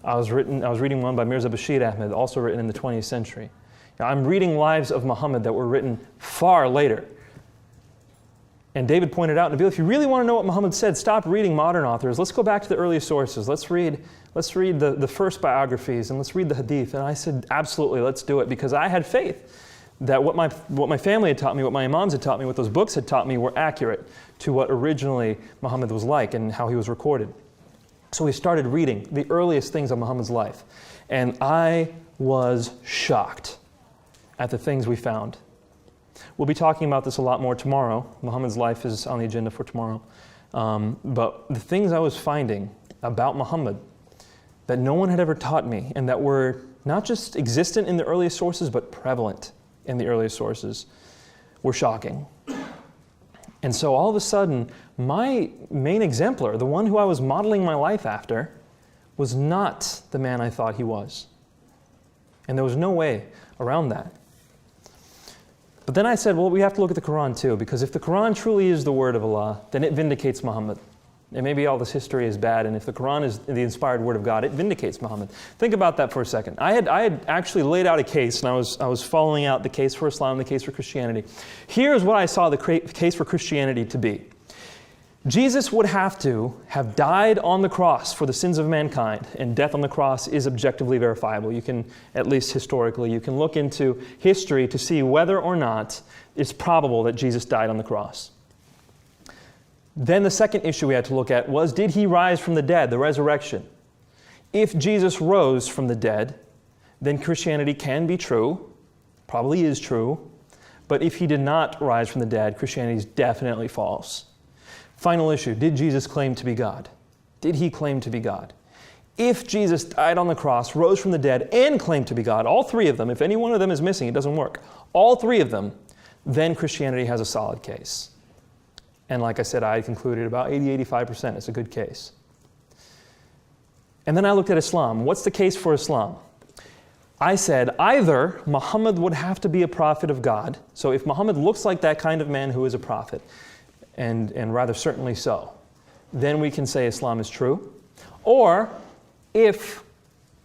Speaker 1: I was reading one by Mirza Bashir Ahmed, also written in the 20th century. I'm reading lives of Muhammad that were written far later. And David pointed out, Nabeel, if you really want to know what Muhammad said, stop reading modern authors. Let's go back to the earliest sources. Let's read the first biographies, and let's read the hadith. And I said, absolutely, let's do it, because I had faith that what my family had taught me, what my imams had taught me, what those books had taught me were accurate to what originally Muhammad was like and how he was recorded. So we started reading the earliest things of Muhammad's life. And I was shocked at the things we found. We'll be talking about this a lot more tomorrow. Muhammad's life is on the agenda for tomorrow. But the things I was finding about Muhammad that no one had ever taught me, and that were not just existent in the earliest sources, but prevalent in the earliest sources, were shocking. And so all of a sudden, my main exemplar, the one who I was modeling my life after, was not the man I thought he was. And there was no way around that. But then I said, well, we have to look at the Quran too, because if the Quran truly is the word of Allah, then it vindicates Muhammad. And maybe all this history is bad, and if the Quran is the inspired word of God, it vindicates Muhammad. Think about that for a second. I had actually laid out a case, and I was following out the case for Islam, the case for Christianity. Here's what I saw the case for Christianity to be. Jesus would have to have died on the cross for the sins of mankind, and death on the cross is objectively verifiable. You can, at least historically, you can look into history to see whether or not it's probable that Jesus died on the cross. Then the second issue we had to look at was, did he rise from the dead, the resurrection? If Jesus rose from the dead, then Christianity can be true, probably is true, but if he did not rise from the dead, Christianity is definitely false. Final issue, did Jesus claim to be God? Did he claim to be God? If Jesus died on the cross, rose from the dead, and claimed to be God, all three of them, if any one of them is missing, it doesn't work. All three of them, then Christianity has a solid case. And like I said, I concluded about 80-85%. It's a good case. And then I looked at Islam. What's the case for Islam? I said either Muhammad would have to be a prophet of God. So if Muhammad looks like that kind of man who is a prophet, and rather certainly so, then we can say Islam is true. Or if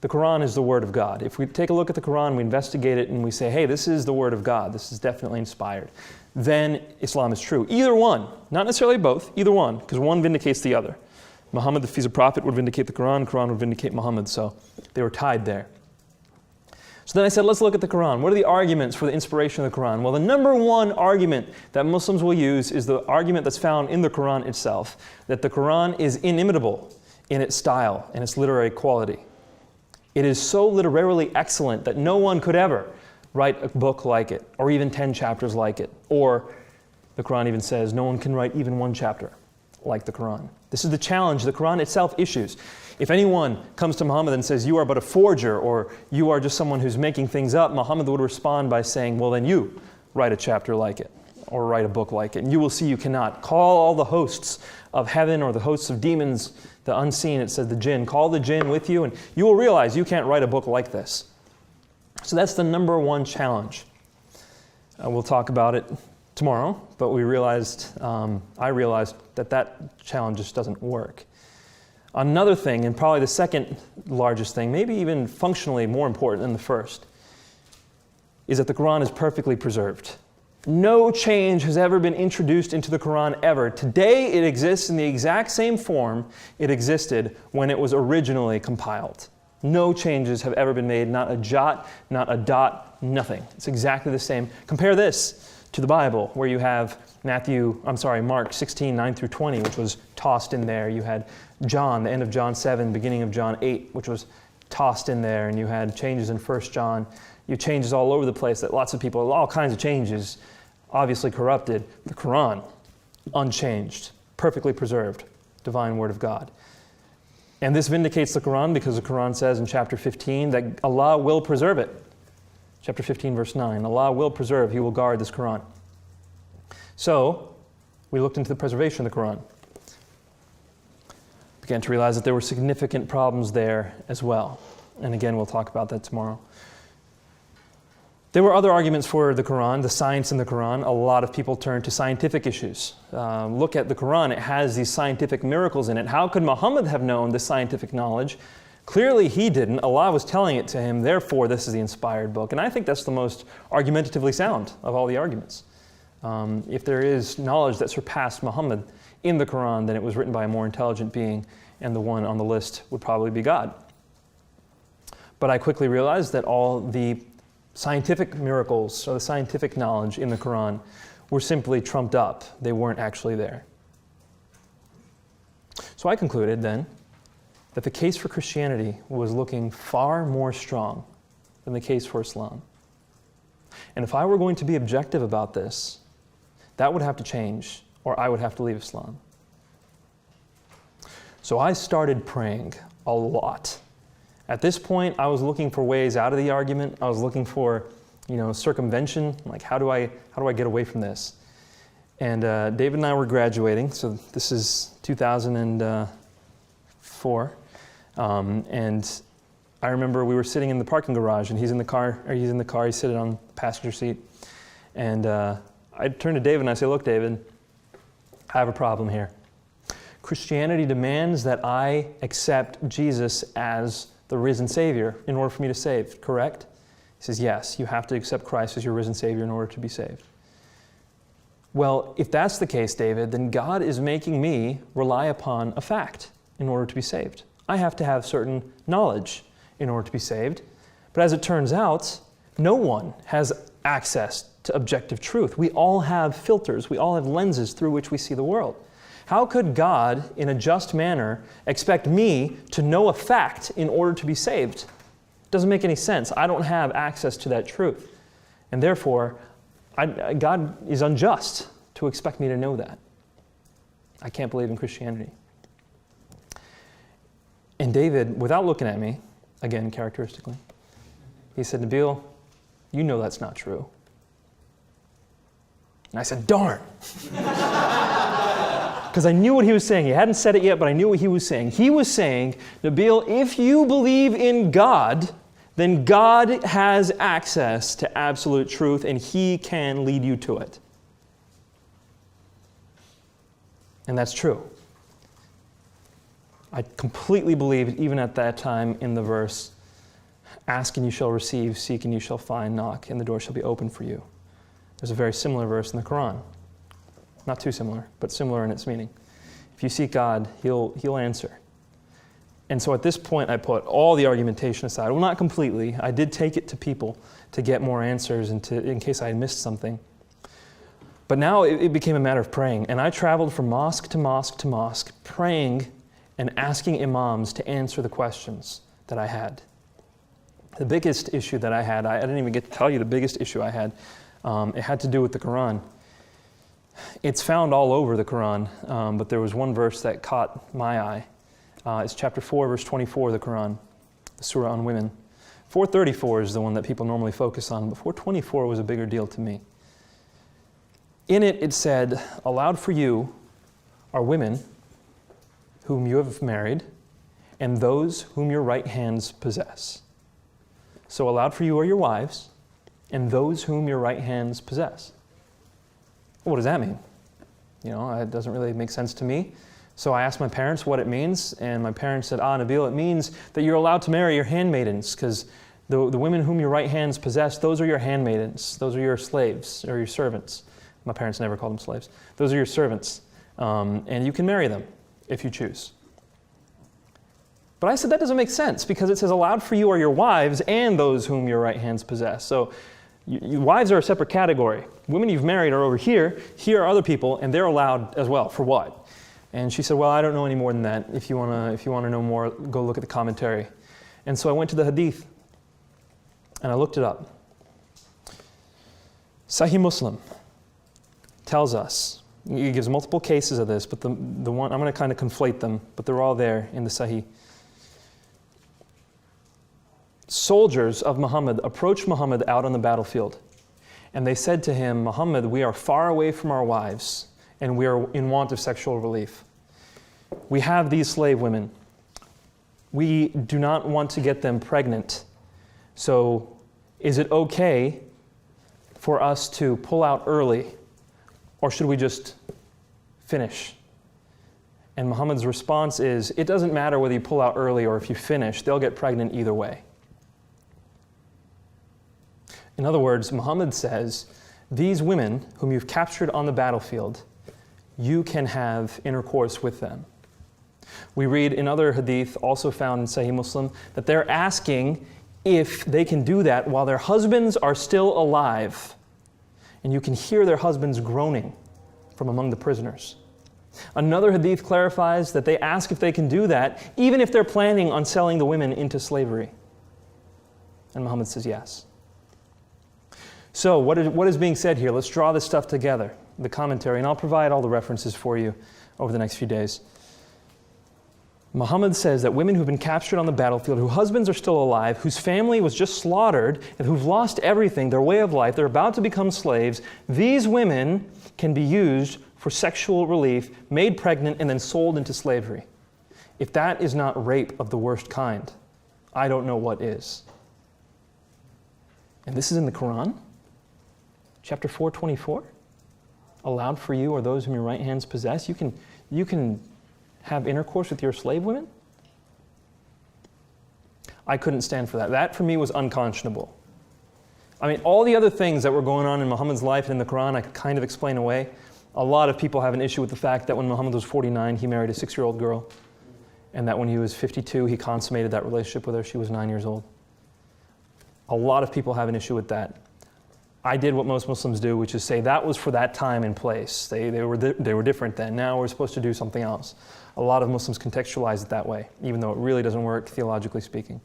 Speaker 1: the Quran is the Word of God. If we take a look at the Quran, we investigate it, and we say, hey, this is the Word of God, this is definitely inspired, then Islam is true. Either one, not necessarily both, either one, because one vindicates the other. Muhammad, if he's a prophet, would vindicate the Quran would vindicate Muhammad, so they were tied there. So then I said, let's look at the Quran. What are the arguments for the inspiration of the Quran? Well, the number one argument that Muslims will use is the argument that's found in the Quran itself, that the Quran is inimitable in its style and its literary quality. It is so literarily excellent that no one could ever write a book like it, or even 10 chapters like it. Or the Quran even says no one can write even one chapter like the Quran. This is the challenge the Quran itself issues. If anyone comes to Muhammad and says, you are but a forger, or you are just someone who's making things up, Muhammad would respond by saying, well, then you write a chapter like it, or write a book like it, and you will see you cannot. Call all the hosts of heaven, or the hosts of demons, the unseen, it says the jinn, call the jinn with you, and you will realize you can't write a book like this. So that's the number one challenge. We'll talk about it tomorrow, but I realized that challenge just doesn't work. Another thing, and probably the second largest thing, maybe even functionally more important than the first, is that the Quran is perfectly preserved. No change has ever been introduced into the Quran ever. Today it exists in the exact same form it existed when it was originally compiled. No changes have ever been made, not a jot, not a dot, nothing. It's exactly the same. Compare this to the Bible, where you have Mark 16, 9 through 20, which was tossed in there. You had John, the end of John 7, beginning of John 8, which was tossed in there. And you had changes in 1 John. You had changes all over the place that lots of people, all kinds of changes, obviously corrupted. The Quran, unchanged, perfectly preserved, divine Word of God. And this vindicates the Quran because the Quran says in chapter 15 that Allah will preserve it. Chapter 15, verse 9, Allah will preserve, He will guard this Quran. So, we looked into the preservation of the Quran. Began to realize that there were significant problems there as well. And again, we'll talk about that tomorrow. There were other arguments for the Quran, the science in the Quran. A lot of people turn to scientific issues. Look at the Quran, it has these scientific miracles in it. How could Muhammad have known this scientific knowledge? Clearly he didn't. Allah was telling it to him, therefore this is the inspired book. And I think that's the most argumentatively sound of all the arguments. If there is knowledge that surpassed Muhammad in the Quran, then it was written by a more intelligent being, and the one on the list would probably be God. But I quickly realized that all the scientific miracles, or the scientific knowledge in the Quran, were simply trumped up. They weren't actually there. So I concluded then that the case for Christianity was looking far more strong than the case for Islam. And if I were going to be objective about this, that would have to change, or I would have to leave Islam. So I started praying a lot. At this point, I was looking for ways out of the argument. I was looking for, circumvention. Like, how do I get away from this? And David and I were graduating. So this is 2004, and I remember we were sitting in the parking garage, and he's sitting on the passenger seat, and I turned to David and I said, look, David, I have a problem here. Christianity demands that I accept Jesus as the risen Savior in order for me to save, correct? He says, yes, you have to accept Christ as your risen Savior in order to be saved. Well, if that's the case, David, then God is making me rely upon a fact in order to be saved. I have to have certain knowledge in order to be saved. But as it turns out, no one has access to objective truth. We all have filters. We all have lenses through which we see the world. How could God, in a just manner, expect me to know a fact in order to be saved? It doesn't make any sense. I don't have access to that truth. And therefore, God is unjust to expect me to know that. I can't believe in Christianity. And David, without looking at me, again, characteristically, he said, Nabeel, you know that's not true. And I said, darn. Because I knew what he was saying. He hadn't said it yet, but I knew what he was saying. He was saying, Nabeel, if you believe in God, then God has access to absolute truth, and He can lead you to it. And that's true. I completely believed, even at that time, in the verse, ask and you shall receive, seek and you shall find, knock and the door shall be open for you. There's a very similar verse in the Quran. Not too similar, but similar in its meaning. If you seek God, He'll answer. And so at this point, I put all the argumentation aside. Well, not completely. I did take it to people to get more answers and in case I had missed something. But now it became a matter of praying. And I traveled from mosque to mosque to mosque, praying and asking imams to answer the questions that I had. The biggest issue that I had, I didn't even get to tell you the biggest issue I had. It had to do with the Quran. It's found all over the Quran, but there was one verse that caught my eye. It's chapter 4, verse 24 of the Quran, the surah on women. 434 is the one that people normally focus on, but 424 was a bigger deal to me. In it, it said, allowed for you are women whom you have married, and those whom your right hands possess. So allowed for you are your wives, and those whom your right hands possess. Well, what does that mean? You know, it doesn't really make sense to me. So I asked my parents what it means, and my parents said, Nabeel, it means that you're allowed to marry your handmaidens, because the women whom your right hands possess, those are your handmaidens. Those are your slaves, or your servants. My parents never called them slaves. Those are your servants, and you can marry them if you choose. But I said that doesn't make sense, because it says, allowed for you are your wives and those whom your right hands possess. So wives are a separate category. Women you've married are over here. Here are other people, and they're allowed as well. For what? And she said, well, I don't know any more than that. If you want to know more, go look at the commentary. And so I went to the hadith, and I looked it up. Sahih Muslim tells us, he gives multiple cases of this, but the one, I'm going to kind of conflate them, but they're all there in the Sahih. Soldiers of Muhammad approached Muhammad out on the battlefield, and they said to him, Muhammad, we are far away from our wives, and we are in want of sexual relief. We have these slave women. We do not want to get them pregnant. So is it okay for us to pull out early, or should we just finish? And Muhammad's response is, it doesn't matter whether you pull out early or if you finish, they'll get pregnant either way. In other words, Muhammad says, these women whom you've captured on the battlefield, you can have intercourse with them. We read in other hadith, also found in Sahih Muslim, that they're asking if they can do that while their husbands are still alive. And you can hear their husbands groaning from among the prisoners. Another hadith clarifies that they ask if they can do that, even if they're planning on selling the women into slavery. And Muhammad says yes. So what is being said here? Let's draw this stuff together, the commentary, and I'll provide all the references for you over the next few days. Muhammad says that women who've been captured on the battlefield, whose husbands are still alive, whose family was just slaughtered, and who've lost everything, their way of life, they're about to become slaves, these women can be used for sexual relief, made pregnant, and then sold into slavery. If that is not rape of the worst kind, I don't know what is. And this is in the Quran? Chapter 4:24? Allowed for you are those whom your right hands possess. You can have intercourse with your slave women? I couldn't stand for that. That for me was unconscionable. I mean, all the other things that were going on in Muhammad's life and in the Quran, I could kind of explain away. A lot of people have an issue with the fact that when Muhammad was 49, he married a 6-year-old girl, and that when he was 52, he consummated that relationship with her. She was 9 years old. A lot of people have an issue with that. I did what most Muslims do, which is say that was for that time and place. They were different then. Now we're supposed to do something else. A lot of Muslims contextualize it that way, even though it really doesn't work theologically speaking.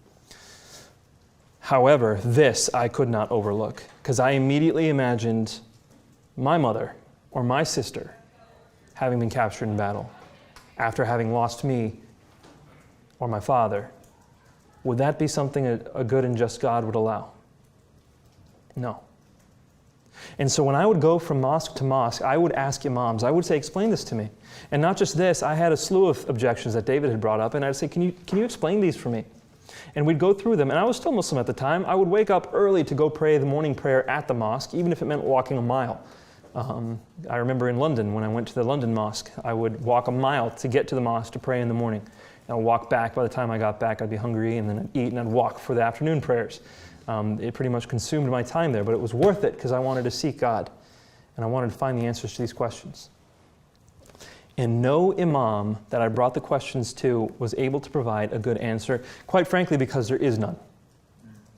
Speaker 1: However, this I could not overlook, because I immediately imagined my mother or my sister having been captured in battle after having lost me or my father. Would that be something a good and just God would allow? No. And so when I would go from mosque to mosque, I would ask imams, I would say, explain this to me. And not just this, I had a slew of objections that David had brought up, and I'd say, can you explain these for me? And we'd go through them, and I was still Muslim at the time. I would wake up early to go pray the morning prayer at the mosque, even if it meant walking a mile. I remember in London, when I went to the London mosque, I would walk a mile to get to the mosque to pray in the morning. And I'd walk back. By the time I got back, I'd be hungry, and then I'd eat, and I'd walk for the afternoon prayers. It pretty much consumed my time there, but it was worth it because I wanted to seek God, and I wanted to find the answers to these questions. And no imam that I brought the questions to was able to provide a good answer, quite frankly, because there is none.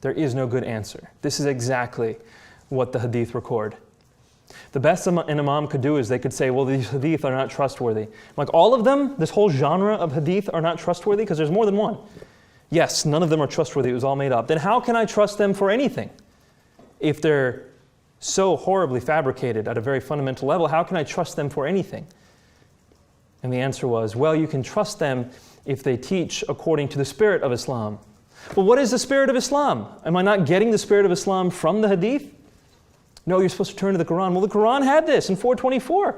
Speaker 1: There is no good answer. This is exactly what the hadith record. The best an imam could do is they could say, well, these hadith are not trustworthy. Like all of them, this whole genre of hadith are not trustworthy because there's more than one. Yes, none of them are trustworthy. It was all made up. Then how can I trust them for anything? If they're so horribly fabricated at a very fundamental level, how can I trust them for anything? And the answer was, well, you can trust them if they teach according to the spirit of Islam. Well, what is the spirit of Islam? Am I not getting the spirit of Islam from the hadith? No, you're supposed to turn to the Quran. Well, the Quran had this in 424.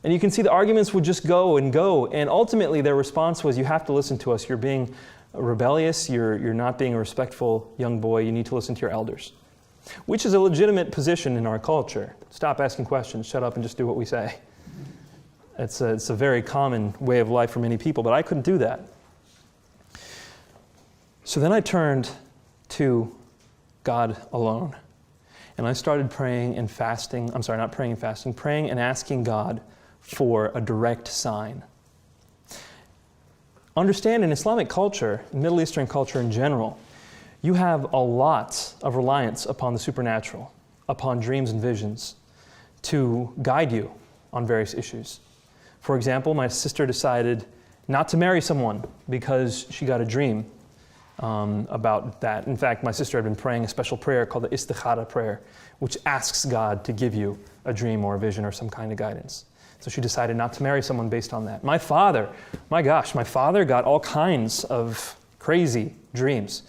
Speaker 1: And you can see the arguments would just go. And ultimately their response was, you have to listen to us. You're being rebellious. You're not being a respectful young boy. You need to listen to your elders. Which is a legitimate position in our culture. Stop asking questions. Shut up and just do what we say. It's a very common way of life for many people, but I couldn't do that. So then I turned to God alone. And I started praying and fasting. I'm sorry, not praying and fasting. Praying and asking God for a direct sign. Understand, in Islamic culture, Middle Eastern culture in general, you have a lot of reliance upon the supernatural, upon dreams and visions, to guide you on various issues. For example, my sister decided not to marry someone because she got a dream about that. In fact, my sister had been praying a special prayer called the istikhara prayer, which asks God to give you a dream or a vision or some kind of guidance. So she decided not to marry someone based on that. My father got all kinds of crazy dreams.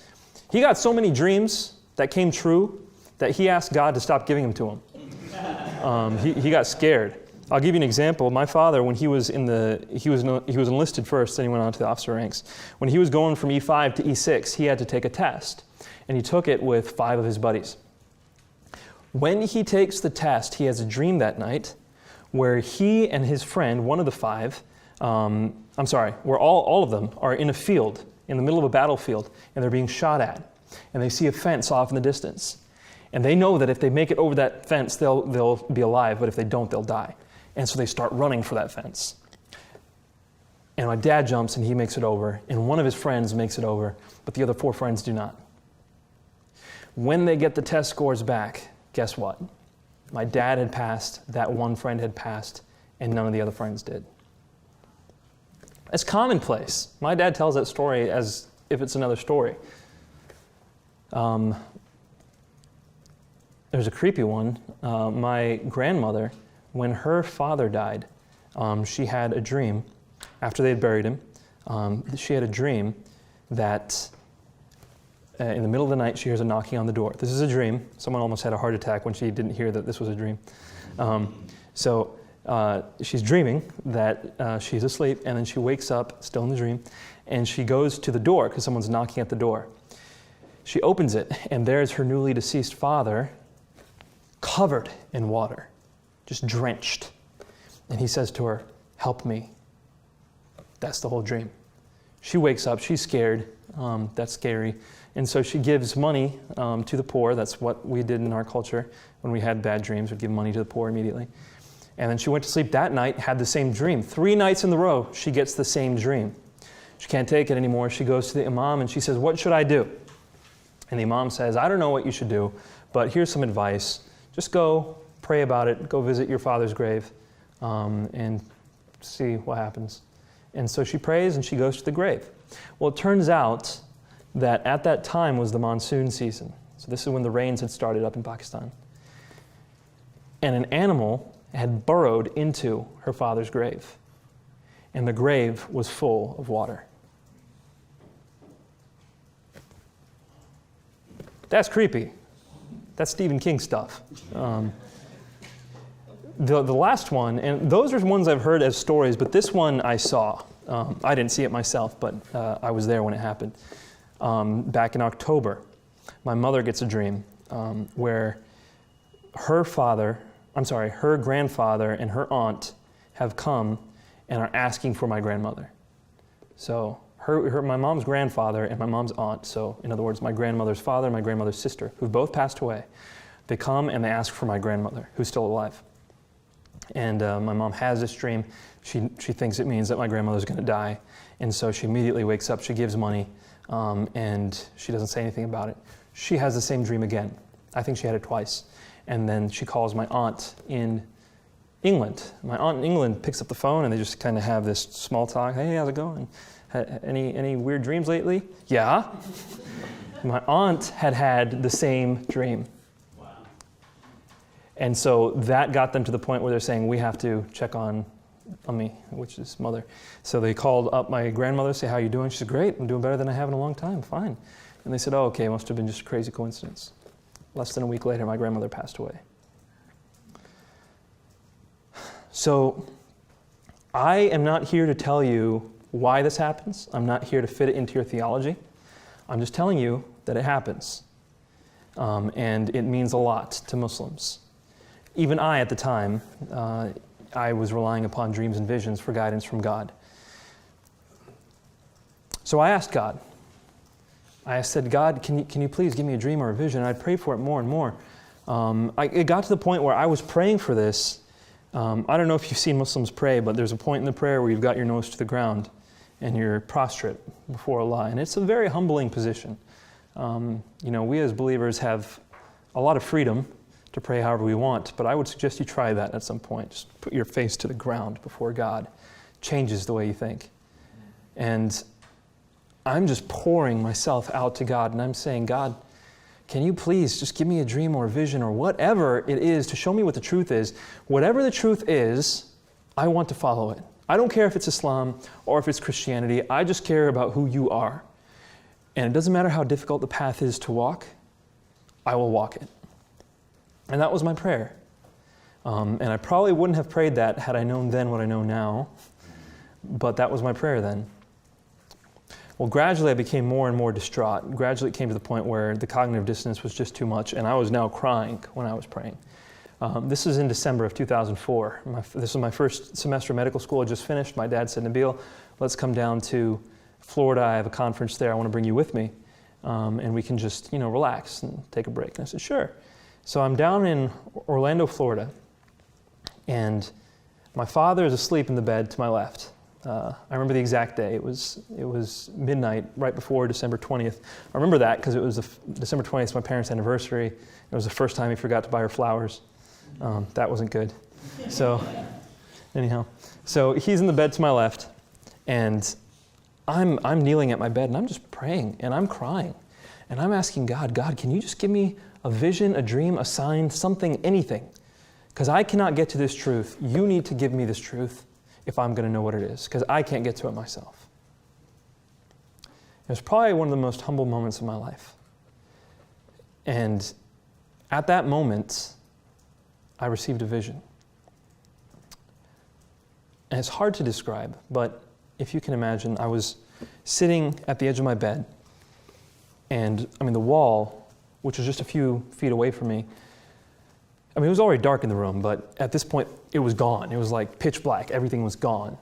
Speaker 1: He got so many dreams that came true that he asked God to stop giving them to him. He got scared. I'll give you an example. My father, when he was enlisted first, then he went on to the officer ranks. When he was going from E5 to E6, he had to take a test, and he took it with 5 of his buddies. When he takes the test, he has a dream that night where he and his friend, one of the 5, where all of them are in a field, in the middle of a battlefield, and they're being shot at, and they see a fence off in the distance. And they know that if they make it over that fence, they'll be alive, but if they don't, they'll die. And so they start running for that fence. And my dad jumps and he makes it over, and one of his friends makes it over, but the other 4 friends do not. When they get the test scores back, guess what? My dad had passed, that one friend had passed, and none of the other friends did. It's commonplace. My dad tells that story as if it's another story. There's a creepy one. My grandmother, when her father died, she had a dream, after they had buried him, she had a dream that in the middle of the night she hears a knocking on the door. This is a dream. Someone almost had a heart attack when she didn't hear that this was a dream. So she's dreaming that she's asleep, and then she wakes up, still in the dream, and she goes to the door because someone's knocking at the door. She opens it, and there's her newly deceased father, covered in water, just drenched. And he says to her, "Help me." That's the whole dream. She wakes up, she's scared. That's scary. And so she gives money to the poor. That's what we did in our culture when we had bad dreams. We'd give money to the poor immediately. And then she went to sleep that night, had the same dream. 3 nights in a row, she gets the same dream. She can't take it anymore. She goes to the imam and she says, "What should I do?" And the imam says, "I don't know what you should do, but here's some advice. Just go, pray about it, go visit your father's grave, and see what happens." And so she prays and she goes to the grave. Well, it turns out that at that time was the monsoon season. So this is when the rains had started up in Pakistan. And an animal had burrowed into her father's grave. And the grave was full of water. That's creepy. That's Stephen King stuff. The last one, and those are ones I've heard as stories, but this one I saw. I didn't see it myself, but I was there when it happened. Back in October, my mother gets a dream where her grandfather and her aunt have come and are asking for my grandmother. So my mom's grandfather and my mom's aunt, so in other words, my grandmother's father and my grandmother's sister, who've both passed away, they come and they ask for my grandmother, who's still alive. And my mom has this dream. She thinks it means that my grandmother's going to die. And so she immediately wakes up, she gives money, and she doesn't say anything about it. She has the same dream again. I think she had it twice. And then she calls my aunt in England. My aunt in England picks up the phone and they just kind of have this small talk. "Hey, how's it going? Any weird dreams lately?" "Yeah." My aunt had the same dream. Wow. And so that got them to the point where they're saying, "We have to check on me," which is mother. So they called up my grandmother, say, "How you doing?" She said, "Great, I'm doing better than I have in a long time, fine." And they said, "Oh, okay, it must have been just a crazy coincidence." Less than a week later, my grandmother passed away. So I am not here to tell you why this happens. I'm not here to fit it into your theology. I'm just telling you that it happens. And it means a lot to Muslims. Even I, at the time, I was relying upon dreams and visions for guidance from God. So I asked God. I said, "God, can you please give me a dream or a vision?" And I prayed for it more and more. It got to the point where I was praying for this. I don't know if you've seen Muslims pray, but there's a point in the prayer where you've got your nose to the ground and you're prostrate before Allah. And it's a very humbling position. We as believers have a lot of freedom to pray however we want, but I would suggest you try that at some point. Just put your face to the ground before God. Changes the way you think. And I'm just pouring myself out to God, and I'm saying, "God, can you please just give me a dream or a vision or whatever it is to show me what the truth is? Whatever the truth is, I want to follow it. I don't care if it's Islam or if it's Christianity. I just care about who you are. And it doesn't matter how difficult the path is to walk, I will walk it." And that was my prayer. And I probably wouldn't have prayed that had I known then what I know now, but that was my prayer then. Well, gradually I became more and more distraught. Gradually it came to the point where the cognitive dissonance was just too much, and I was now crying when I was praying. This is in December of 2004. This was my first semester of medical school. I just finished. My dad said, "Nabeel, let's come down to Florida. I have a conference there. I want to bring you with me, and we can just, relax and take a break." And I said, "Sure." So I'm down in Orlando, Florida, and my father is asleep in the bed to my left. I remember the exact day. It was midnight, right before December 20th. I remember that because it was December 20th, my parents' anniversary. It was the first time he forgot to buy her flowers. That wasn't good. So, anyhow, so he's in the bed to my left, and I'm kneeling at my bed, and I'm just praying, and I'm crying, and I'm asking God, can you just give me a vision, a dream, a sign, something, anything? Because I cannot get to this truth. You need to give me this truth if I'm going to know what it is, because I can't get to it myself. It was probably one of the most humble moments of my life. And at that moment, I received a vision. And it's hard to describe, but if you can imagine, I was sitting at the edge of my bed, and the wall, which was just a few feet away from me, it was already dark in the room, but at this point, it was gone. It was like pitch black. Everything was gone.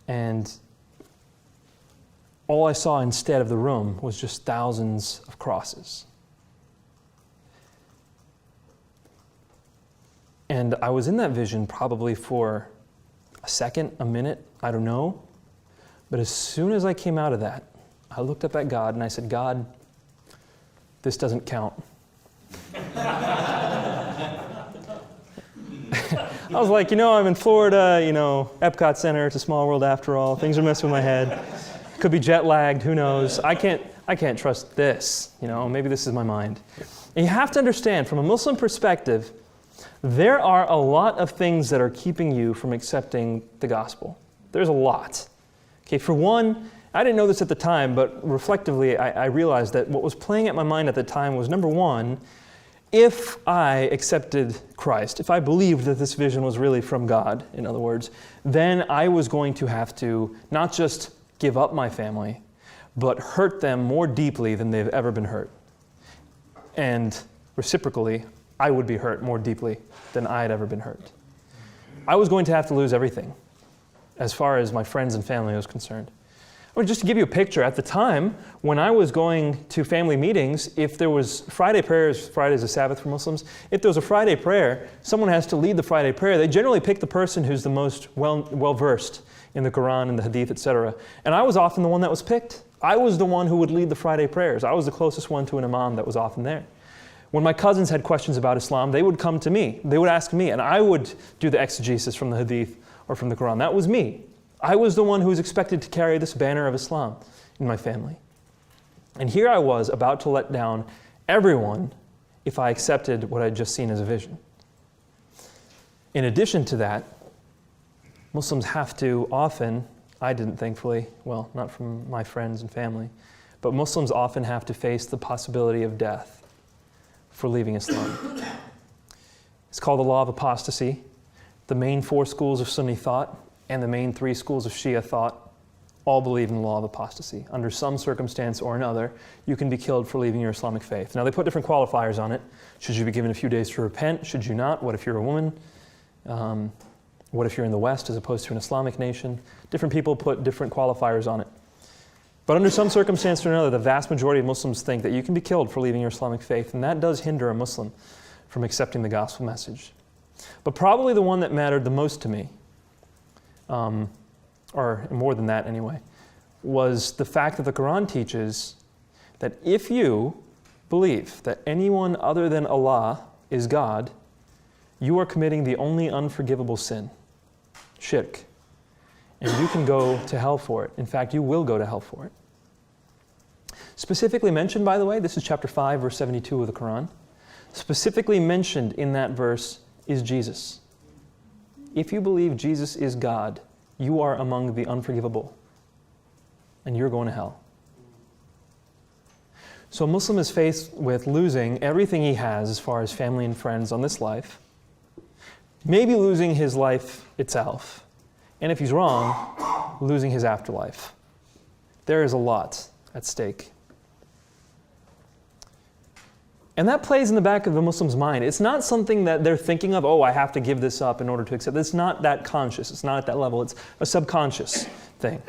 Speaker 1: And all I saw instead of the room was just thousands of crosses. And I was in that vision probably for a second, a minute, I don't know. But as soon as I came out of that, I looked up at God and I said, God, this doesn't count. I was like, I'm in Florida, Epcot Center, it's a small world after all. Things are messing with my head. Could be jet lagged, who knows? I can't trust this, maybe this is my mind. And you have to understand, from a Muslim perspective, there are a lot of things that are keeping you from accepting the gospel. There's a lot. Okay, for one, I didn't know this at the time, but reflectively, I realized that what was playing at my mind at the time was, number one, if I accepted Christ, if I believed that this vision was really from God, in other words, then I was going to have to not just give up my family, but hurt them more deeply than they've ever been hurt. And reciprocally, I would be hurt more deeply than I had ever been hurt. I was going to have to lose everything as far as my friends and family was concerned. Well, just to give you a picture, at the time, when I was going to family meetings, if there was Friday prayers, Friday's a Sabbath for Muslims, if there was a Friday prayer, someone has to lead the Friday prayer. They generally pick the person who's the most well-versed in the Quran and the Hadith, etc. And I was often the one that was picked. I was the one who would lead the Friday prayers. I was the closest one to an imam that was often there. When my cousins had questions about Islam, they would come to me. They would ask me, and I would do the exegesis from the Hadith or from the Quran. That was me. I was the one who was expected to carry this banner of Islam in my family. And here I was about to let down everyone if I accepted what I'd just seen as a vision. In addition to that, Muslims have to often, I didn't thankfully, well, not from my friends and family, but Muslims often have to face the possibility of death for leaving Islam. It's called the law of apostasy. The main 4 schools of Sunni thought and the main 3 schools of Shia thought all believe in the law of apostasy. Under some circumstance or another, you can be killed for leaving your Islamic faith. Now, they put different qualifiers on it. Should you be given a few days to repent? Should you not? What if you're a woman? What if you're in the West as opposed to an Islamic nation? Different people put different qualifiers on it. But under some circumstance or another, the vast majority of Muslims think that you can be killed for leaving your Islamic faith, and that does hinder a Muslim from accepting the gospel message. But probably the one that mattered the most to me, or more than that anyway, was the fact that the Quran teaches that if you believe that anyone other than Allah is God, you are committing the only unforgivable sin, shirk. And you can go to hell for it. In fact, you will go to hell for it. Specifically mentioned, by the way, this is chapter 5, verse 72 of the Quran. Specifically mentioned in that verse is Jesus. If you believe Jesus is God, you are among the unforgivable, and you're going to hell. So a Muslim is faced with losing everything he has as far as family and friends on this life, maybe losing his life itself, and if he's wrong, losing his afterlife. There is a lot at stake. And that plays in the back of the Muslim's mind. It's not something that they're thinking of, I have to give this up in order to accept. It's not that conscious. It's not at that level. It's a subconscious thing.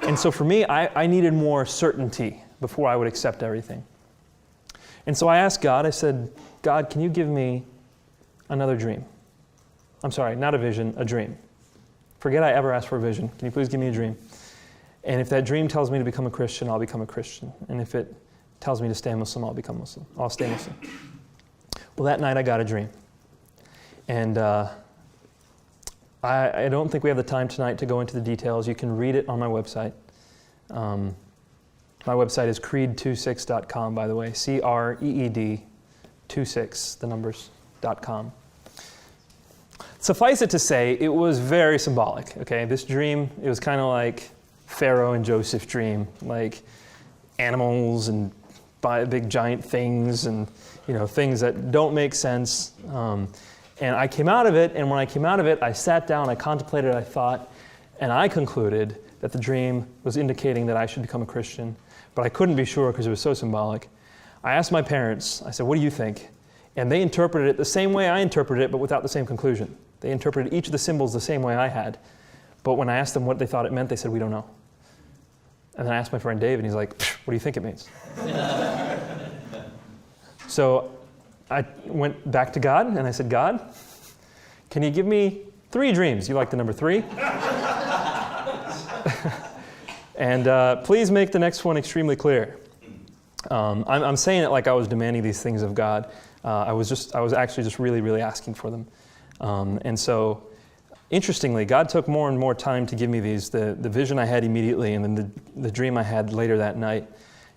Speaker 1: And so for me, I needed more certainty before I would accept everything. And so I asked God, I said, God, can you give me another dream? I'm sorry, not a vision, a dream. Forget I ever asked for a vision. Can you please give me a dream? And if that dream tells me to become a Christian, I'll become a Christian. And if it tells me to stay Muslim, I'll become Muslim. I'll stay Muslim. Well, that night I got a dream. And I don't think we have the time tonight to go into the details. You can read it on my website. My website is creed26.com, by the way. CREED 26, the numbers.com. Suffice it to say, it was very symbolic, okay? This dream, it was kind of like Pharaoh and Joseph's dream, like animals and big giant things and things that don't make sense. And I came out of it, and when I came out of it, I sat down, I contemplated, I thought, and I concluded that the dream was indicating that I should become a Christian, but I couldn't be sure because it was so symbolic. I asked my parents, I said, what do you think? And they interpreted it the same way I interpreted it, but without the same conclusion. They interpreted each of the symbols the same way I had. But when I asked them what they thought it meant, they said, we don't know. And then I asked my friend David, and he's like, what do you think it means? So I went back to God, and I said, God, can you give me 3 dreams? You like the number 3? And please make the next one extremely clear. I'm saying it like I was demanding these things of God. I was actually just really, really asking for them. And so, interestingly, God took more and more time to give me these. The vision I had immediately, and then the dream I had later that night,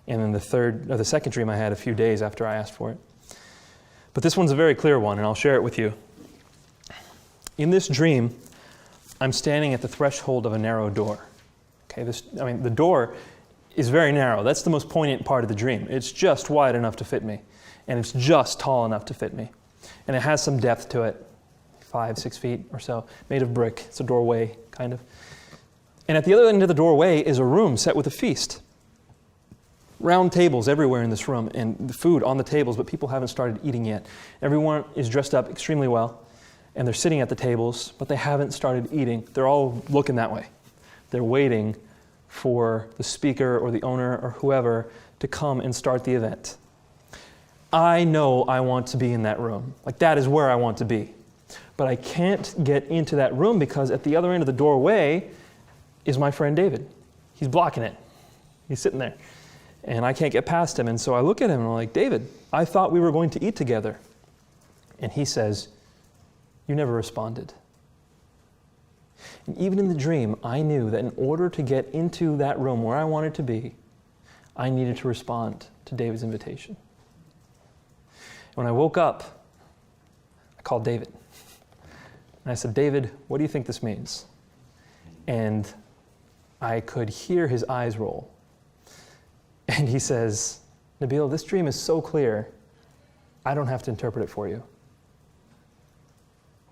Speaker 1: and then the second dream I had a few days after I asked for it. But this one's a very clear one, and I'll share it with you. In this dream, I'm standing at the threshold of a narrow door. Okay, the door is very narrow. That's the most poignant part of the dream. It's just wide enough to fit me, and it's just tall enough to fit me. And it has some depth to it, 5-6 feet or so, made of brick. It's a doorway, kind of. And at the other end of the doorway is a room set with a feast. Round tables everywhere in this room, and the food on the tables, but people haven't started eating yet. Everyone is dressed up extremely well, and they're sitting at the tables, but they haven't started eating. They're all looking that way. They're waiting for the speaker or the owner or whoever to come and start the event. I know I want to be in that room. Like, that is where I want to be. But I can't get into that room because at the other end of the doorway is my friend David. He's blocking it. He's sitting there. And I can't get past him. And so I look at him and I'm like, David, I thought we were going to eat together. And he says, you never responded. And even in the dream, I knew that in order to get into that room where I wanted to be, I needed to respond to David's invitation. When I woke up, I called David. And I said, David, what do you think this means? And I could hear his eyes roll. And he says, Nabeel, this dream is so clear, I don't have to interpret it for you.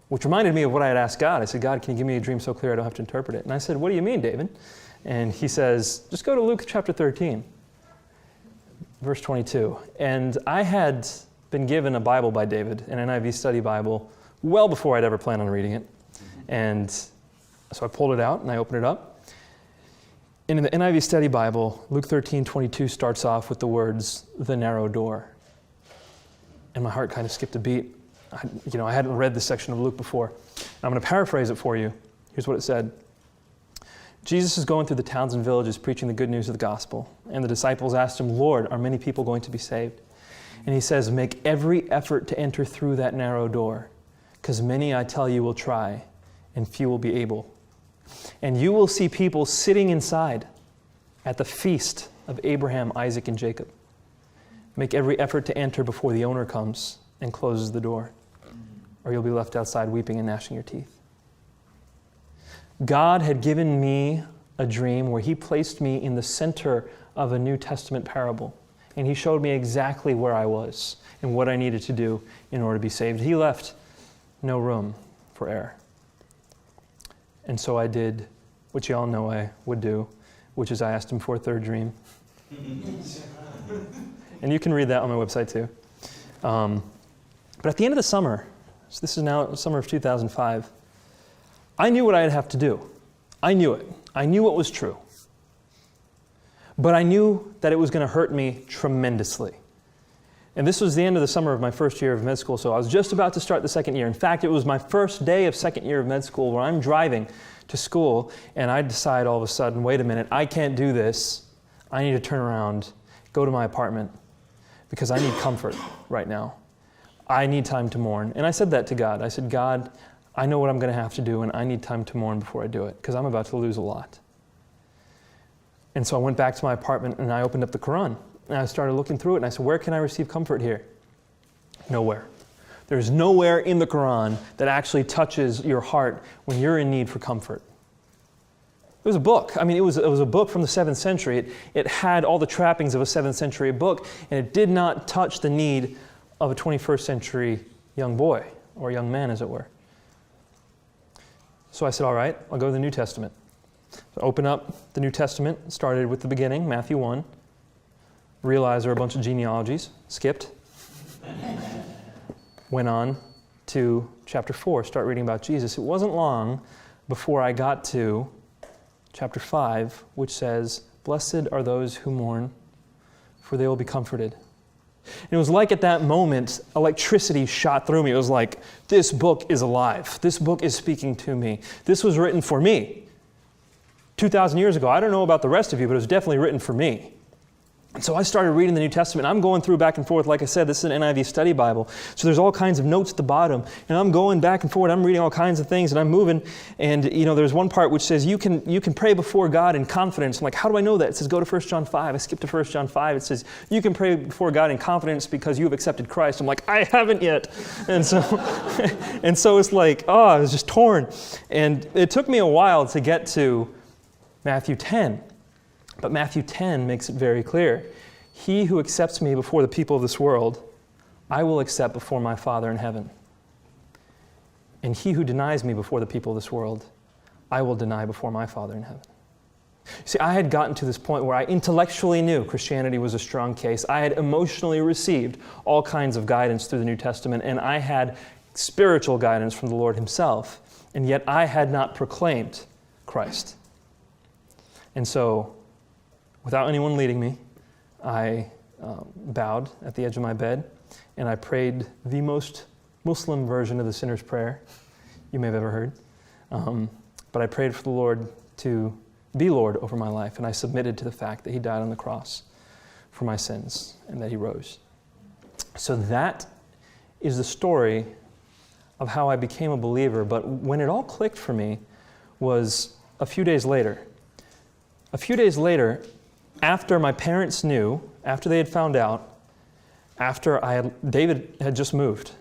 Speaker 1: Which reminded me of what I had asked God. I said, God, can you give me a dream so clear I don't have to interpret it? And I said, what do you mean, David? And he says, just go to Luke chapter 13, verse 22. And I had been given a Bible by David, an NIV study Bible, well before I'd ever planned on reading it. And so I pulled it out and I opened it up. And in the NIV study Bible, Luke 13:22 starts off with the words, the narrow door. And my heart kind of skipped a beat. I hadn't read this section of Luke before. I'm going to paraphrase it for you. Here's what it said. Jesus is going through the towns and villages preaching the good news of the gospel. And the disciples asked him, Lord, are many people going to be saved? And he says, make every effort to enter through that narrow door, because many, I tell you, will try, and few will be able. And you will see people sitting inside at the feast of Abraham, Isaac, and Jacob. Make every effort to enter before the owner comes and closes the door, or you'll be left outside weeping and gnashing your teeth. God had given me a dream where he placed me in the center of a New Testament parable, and he showed me exactly where I was and what I needed to do in order to be saved. He left no room for error. And so I did what you all know I would do, which is I asked him for a third dream. And you can read that on my website too. But at the end of the summer, so this is now summer of 2005, I knew what I'd have to do. I knew it. I knew what was true. But I knew that it was going to hurt me tremendously. And this was the end of the summer of my first year of med school, so I was just about to start the second year. In fact, it was my first day of second year of med school where I'm driving to school, and I decide all of a sudden, wait a minute, I can't do this. I need to turn around, go to my apartment, because I need comfort right now. I need time to mourn. And I said that to God. I said, God, I know what I'm going to have to do, and I need time to mourn before I do it, because I'm about to lose a lot. And so I went back to my apartment, and I opened up the Quran. And I started looking through it, and I said, where can I receive comfort here? Nowhere. There's nowhere in the Quran that actually touches your heart when you're in need for comfort. It was a book. I mean, it was a book from the 7th century. It had all the trappings of a 7th century book, and it did not touch the need of a 21st century young boy, or young man, as it were. So I said, all right, I'll go to the New Testament. So open up the New Testament, started with the beginning, Matthew 1. Realized there were a bunch of genealogies, skipped. Went on to chapter 4, start reading about Jesus. It wasn't long before I got to chapter 5, which says, Blessed are those who mourn, for they will be comforted. And it was like at that moment, electricity shot through me. It was like, this book is alive. This book is speaking to me. This was written for me 2,000 years ago. I don't know about the rest of you, but it was definitely written for me. And so I started reading the New Testament. I'm going through back and forth. Like I said, this is an NIV study Bible. So there's all kinds of notes at the bottom. And I'm going back and forth. I'm reading all kinds of things and I'm moving. And there's one part which says you can pray before God in confidence. I'm like, how do I know that? It says go to 1 John 5. I skipped to 1 John 5. It says you can pray before God in confidence because you have accepted Christ. I'm like, I haven't yet. And so it's like, I was just torn. And it took me a while to get to Matthew 10. But Matthew 10 makes it very clear. He who accepts me before the people of this world, I will accept before my Father in heaven. And he who denies me before the people of this world, I will deny before my Father in heaven. See, I had gotten to this point where I intellectually knew Christianity was a strong case. I had emotionally received all kinds of guidance through the New Testament, and I had spiritual guidance from the Lord himself, and yet I had not proclaimed Christ. And so, without anyone leading me, I bowed at the edge of my bed and I prayed the most Muslim version of the sinner's prayer you may have ever heard. But I prayed for the Lord to be Lord over my life, and I submitted to the fact that he died on the cross for my sins and that he rose. So that is the story of how I became a believer. But when it all clicked for me was a few days later. A few days later, after my parents knew, after they had found out, David had just moved.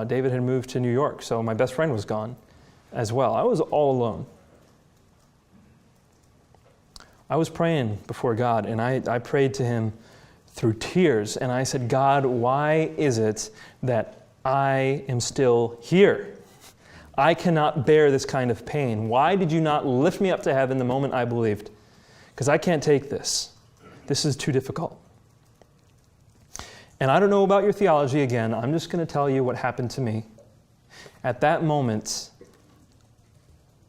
Speaker 1: David had moved to New York, so my best friend was gone as well. I was all alone. I was praying before God, and I prayed to him through tears, and I said, God, why is it that I am still here? I cannot bear this kind of pain. Why did you not lift me up to heaven the moment I believed? Because I can't take this. This is too difficult. And I don't know about your theology again. I'm just going to tell you what happened to me. At that moment,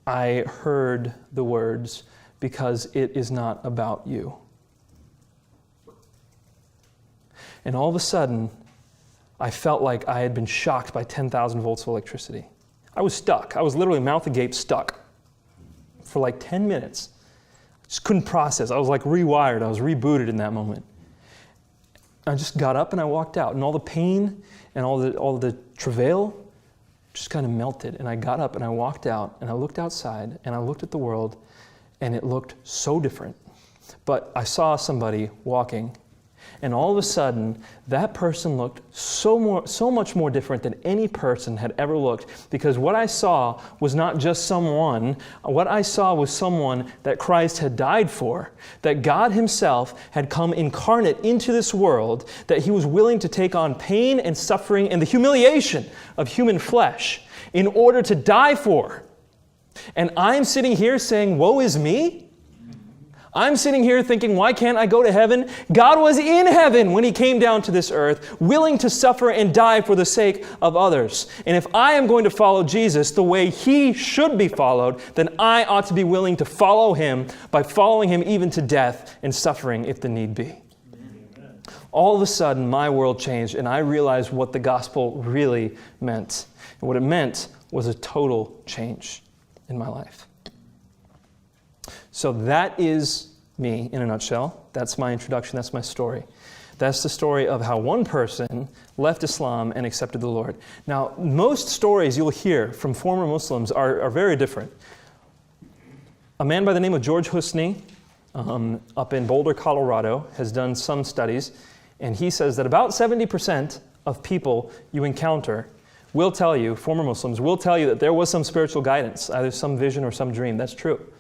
Speaker 1: I heard the words, because it is not about you. And all of a sudden, I felt like I had been shocked by 10,000 volts of electricity. I was stuck. I was literally mouth agape stuck for like 10 minutes. Just couldn't process. I was like rewired. I was rebooted in that moment. I just got up and I walked out, and all the pain and all the travail just kind of melted. And I got up and I walked out and I looked outside and I looked at the world, and it looked so different. But I saw somebody walking, and all of a sudden, that person looked so much more different than any person had ever looked, because what I saw was not just someone. What I saw was someone that Christ had died for, that God himself had come incarnate into this world, that he was willing to take on pain and suffering and the humiliation of human flesh in order to die for. And I'm sitting here saying, woe is me? I'm sitting here thinking, why can't I go to heaven? God was in heaven when he came down to this earth, willing to suffer and die for the sake of others. And if I am going to follow Jesus the way he should be followed, then I ought to be willing to follow him by following him even to death and suffering if the need be. Amen. All of a sudden, my world changed, and I realized what the gospel really meant. And what it meant was a total change in my life. So that is me in a nutshell. That's my introduction. That's my story. That's the story of how one person left Islam and accepted the Lord. Now, most stories you'll hear from former Muslims are very different. A man by the name of George Husni up in Boulder, Colorado, has done some studies, and he says that about 70% of people you encounter will tell you, former Muslims will tell you, that there was some spiritual guidance, either some vision or some dream. That's true.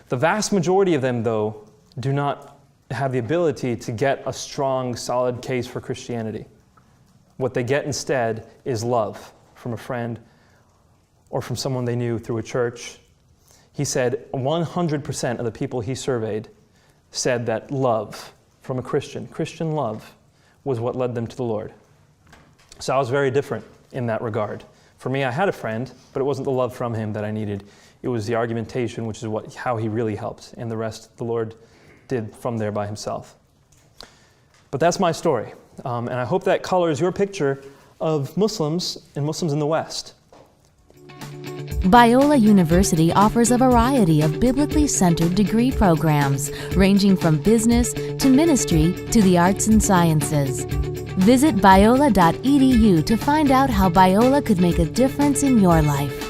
Speaker 1: The vast majority of them, though, do not have the ability to get a strong, solid case for Christianity. What they get instead is love from a friend or from someone they knew through a church. He said 100% of the people he surveyed said that love from a Christian love, was what led them to the Lord. So I was very different in that regard. For me, I had a friend, but it wasn't the love from him that I needed. It was the argumentation, which is how he really helped, and the rest the Lord did from there by himself. But that's my story, and I hope that colors your picture of Muslims and Muslims in the West.
Speaker 2: Biola University offers a variety of biblically centered degree programs, ranging from business to ministry to the arts and sciences. Visit biola.edu to find out how Biola could make a difference in your life.